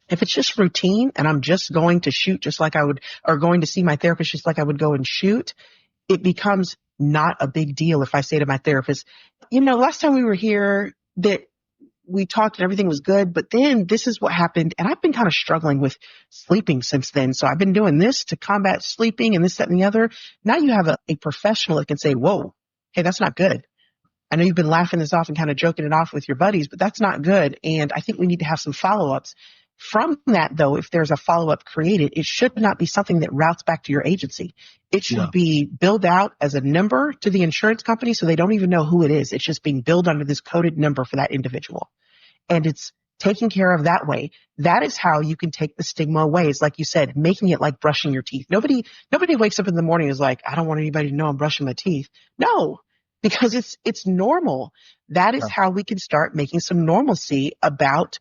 Speaker 2: if it's just routine and I'm just going to shoot just like I would, or going to see my therapist just like I would go and shoot, it becomes not a big deal if I say to my therapist, last time we were here that we talked and everything was good, but then this is what happened. And I've been kind of struggling with sleeping since then. So I've been doing this to combat sleeping and this, that, and the other. Now you have a professional that can say, whoa, hey, that's not good. I know you've been laughing this off and kind of joking it off with your buddies, but that's not good. And I think we need to have some follow-ups. From that, though, if there's a follow-up created, it should not be something that routes back to your agency. It should be billed out as a number to the insurance company so they don't even know who it is. It's just being billed under this coded number for that individual. And it's taken care of that way. That is how you can take the stigma away. It's like you said, making it like brushing your teeth. Nobody wakes up in the morning and is like, I don't want anybody to know I'm brushing my teeth. No, because it's normal. That is how we can start making some normalcy about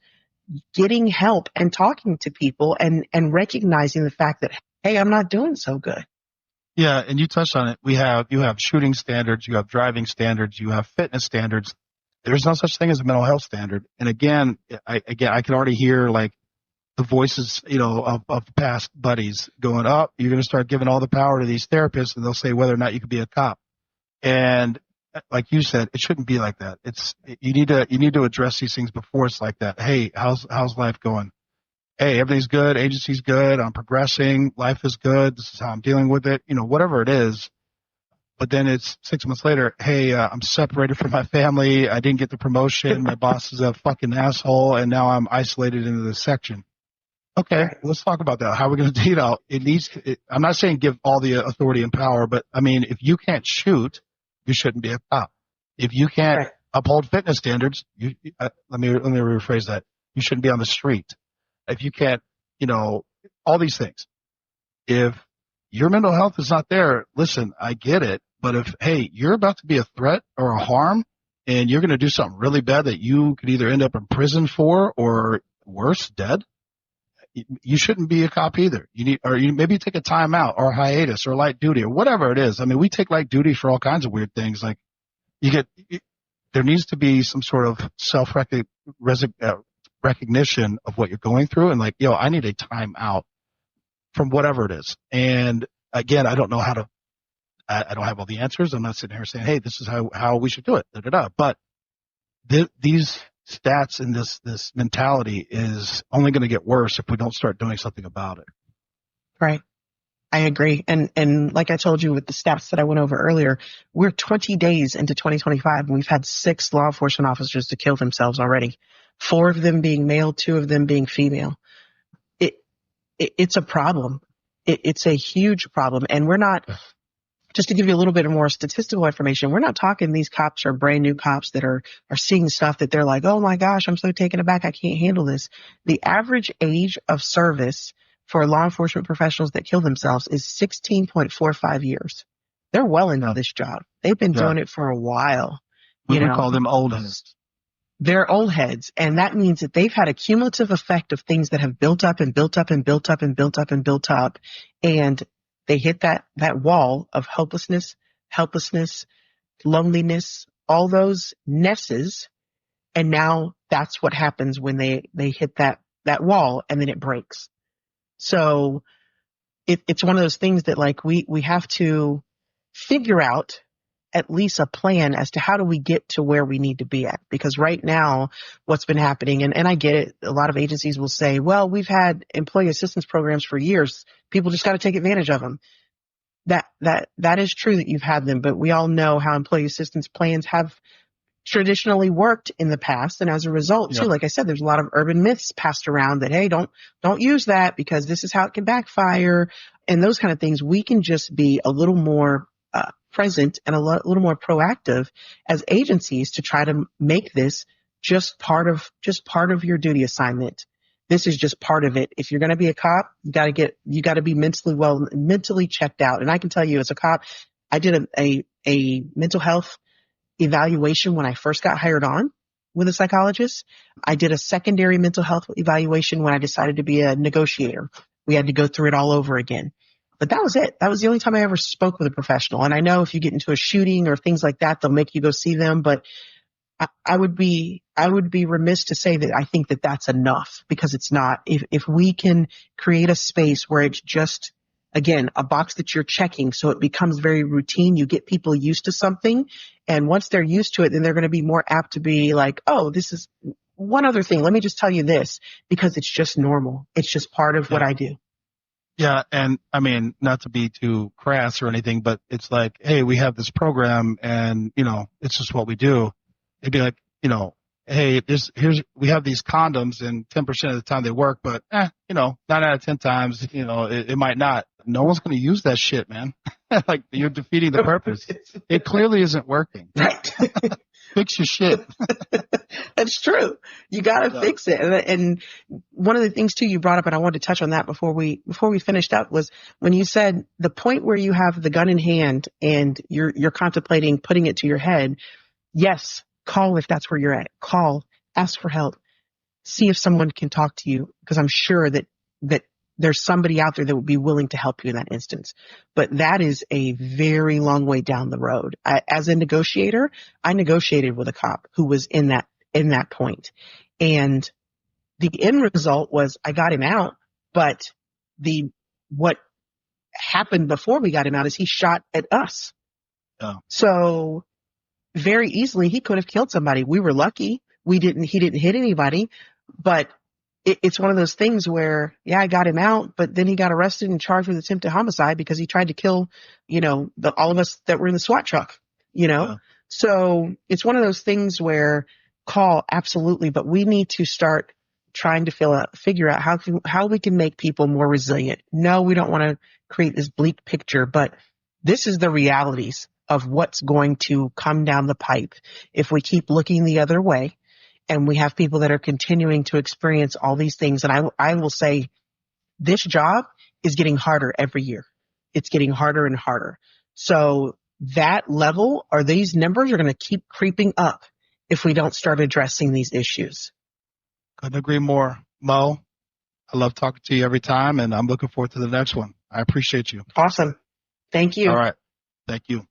Speaker 2: getting help and talking to people and recognizing the fact that, hey, I'm not doing so good.
Speaker 1: Yeah, and you touched on it. You have shooting standards, you have driving standards, you have fitness standards. There's no such thing as a mental health standard. And again, I can already hear like the voices, of past buddies going up. You're going to start giving all the power to these therapists, and they'll say whether or not you could be a cop. And like you said, it shouldn't be like that. You need to address these things before it's like that. Hey, how's life going? Hey, everything's good. Agency's good. I'm progressing. Life is good. This is how I'm dealing with it. Whatever it is. But then it's 6 months later. Hey, I'm separated from my family. I didn't get the promotion. My boss is a fucking asshole, and now I'm isolated into this section. Okay, let's talk about that. How are we going to deal? I'm not saying give all the authority and power, but I mean, if you can't shoot, you shouldn't be a cop. If you can't uphold fitness standards, let me rephrase that. You shouldn't be on the street. If you can't, all these things. If your mental health is not there, listen, I get it. But if, hey, you're about to be a threat or a harm and you're going to do something really bad that you could either end up in prison for or worse, dead, you shouldn't be a cop either. Maybe take a time out or a hiatus or light duty or whatever it is. I mean, we take light duty for all kinds of weird things. Like there needs to be some sort of recognition of what you're going through and like, I need a time out from whatever it is. And again, I don't know I don't have all the answers. I'm not sitting here saying, hey, this is how we should do it. But these stats and this mentality is only going to get worse if we don't start doing something about it.
Speaker 2: Right. I agree. And like I told you with the stats that I went over earlier, we're 20 days into 2025 and we've had 6 law enforcement officers to kill themselves already. 4 of them being male, 2 of them being female. It's a problem. It's a huge problem. And we're not, just to give you a little bit more statistical information, we're not talking these cops are brand new cops that are seeing stuff that they're like, oh my gosh, I'm so taken aback. I can't handle this. The average age of service for law enforcement professionals that kill themselves is 16.45 years. They're well into this job. They've been doing it for a while.
Speaker 1: We would call them old heads.
Speaker 2: They're old heads. And that means that they've had a cumulative effect of things that have built up and built up and built up and built up and built up. And they hit that wall of hopelessness, helplessness, loneliness, all those nesses. And now that's what happens when they hit that wall and then it breaks. So it's one of those things that like we have to figure out at least a plan as to how do we get to where we need to be at. Because right now what's been happening, and I get it, a lot of agencies will say, well, we've had employee assistance programs for years. People just got to take advantage of them. That is true that you've had them, but we all know how employee assistance plans have traditionally worked in the past. And as a result, too, like I said, there's a lot of urban myths passed around that, hey, don't use that because this is how it can backfire and those kind of things. We can just be a little more present and a little more proactive as agencies to try to make this just part of your duty assignment. This is just part of it. If you're going to be a cop, you got to be mentally checked out. And I can tell you as a cop, I did a mental health evaluation when I first got hired on with a psychologist. I did a secondary mental health evaluation when I decided to be a negotiator. We had to go through it all over again. But that was it. That was the only time I ever spoke with a professional. And I know if you get into a shooting or things like that, they'll make you go see them. But I would be remiss to say that I think that that's enough, because it's not. If we can create a space where it's just, again, a box that you're checking, so it becomes very routine, you get people used to something. And once they're used to it, then they're going to be more apt to be like, oh, this is one other thing. Let me just tell you this, because it's just normal. It's just part of what I do.
Speaker 1: Yeah, and I mean, not to be too crass or anything, but it's like, hey, we have this program, and it's just what we do. It'd be like, hey, we have these condoms, and 10% of the time they work, but 9 out of 10 times, it might not. No one's going to use that shit, man. Like you're defeating the purpose. It clearly isn't working.
Speaker 2: Right.
Speaker 1: Fix your shit.
Speaker 2: That's true. You got to fix it. And one of the things too you brought up, and I wanted to touch on that before we finished up, was when you said the point where you have the gun in hand and you're contemplating putting it to your head. Yes, call if that's where you're at. Call, ask for help, see if someone can talk to you, because I'm sure that there's somebody out there that would be willing to help you in that instance. But that is a very long way down the road. As a negotiator, I negotiated with a cop who was in that point. And the end result was I got him out, but what happened before we got him out is he shot at us.
Speaker 1: Oh.
Speaker 2: So very easily he could have killed somebody. We were lucky. He didn't hit anybody, but it's one of those things where, yeah, I got him out, but then he got arrested and charged with attempted homicide because he tried to kill, all of us that were in the SWAT truck,
Speaker 1: Yeah.
Speaker 2: So it's one of those things where call, absolutely, but we need to start trying to figure out how we can make people more resilient. No, we don't want to create this bleak picture, but this is the realities of what's going to come down the pipe if we keep looking the other way. And we have people that are continuing to experience all these things. And I will say this job is getting harder every year. It's getting harder and harder. So that level or these numbers are going to keep creeping up if we don't start addressing these issues.
Speaker 1: Couldn't agree more. Mo, I love talking to you every time, and I'm looking forward to the next one. I appreciate you.
Speaker 2: Awesome. Thank you.
Speaker 1: All right. Thank you.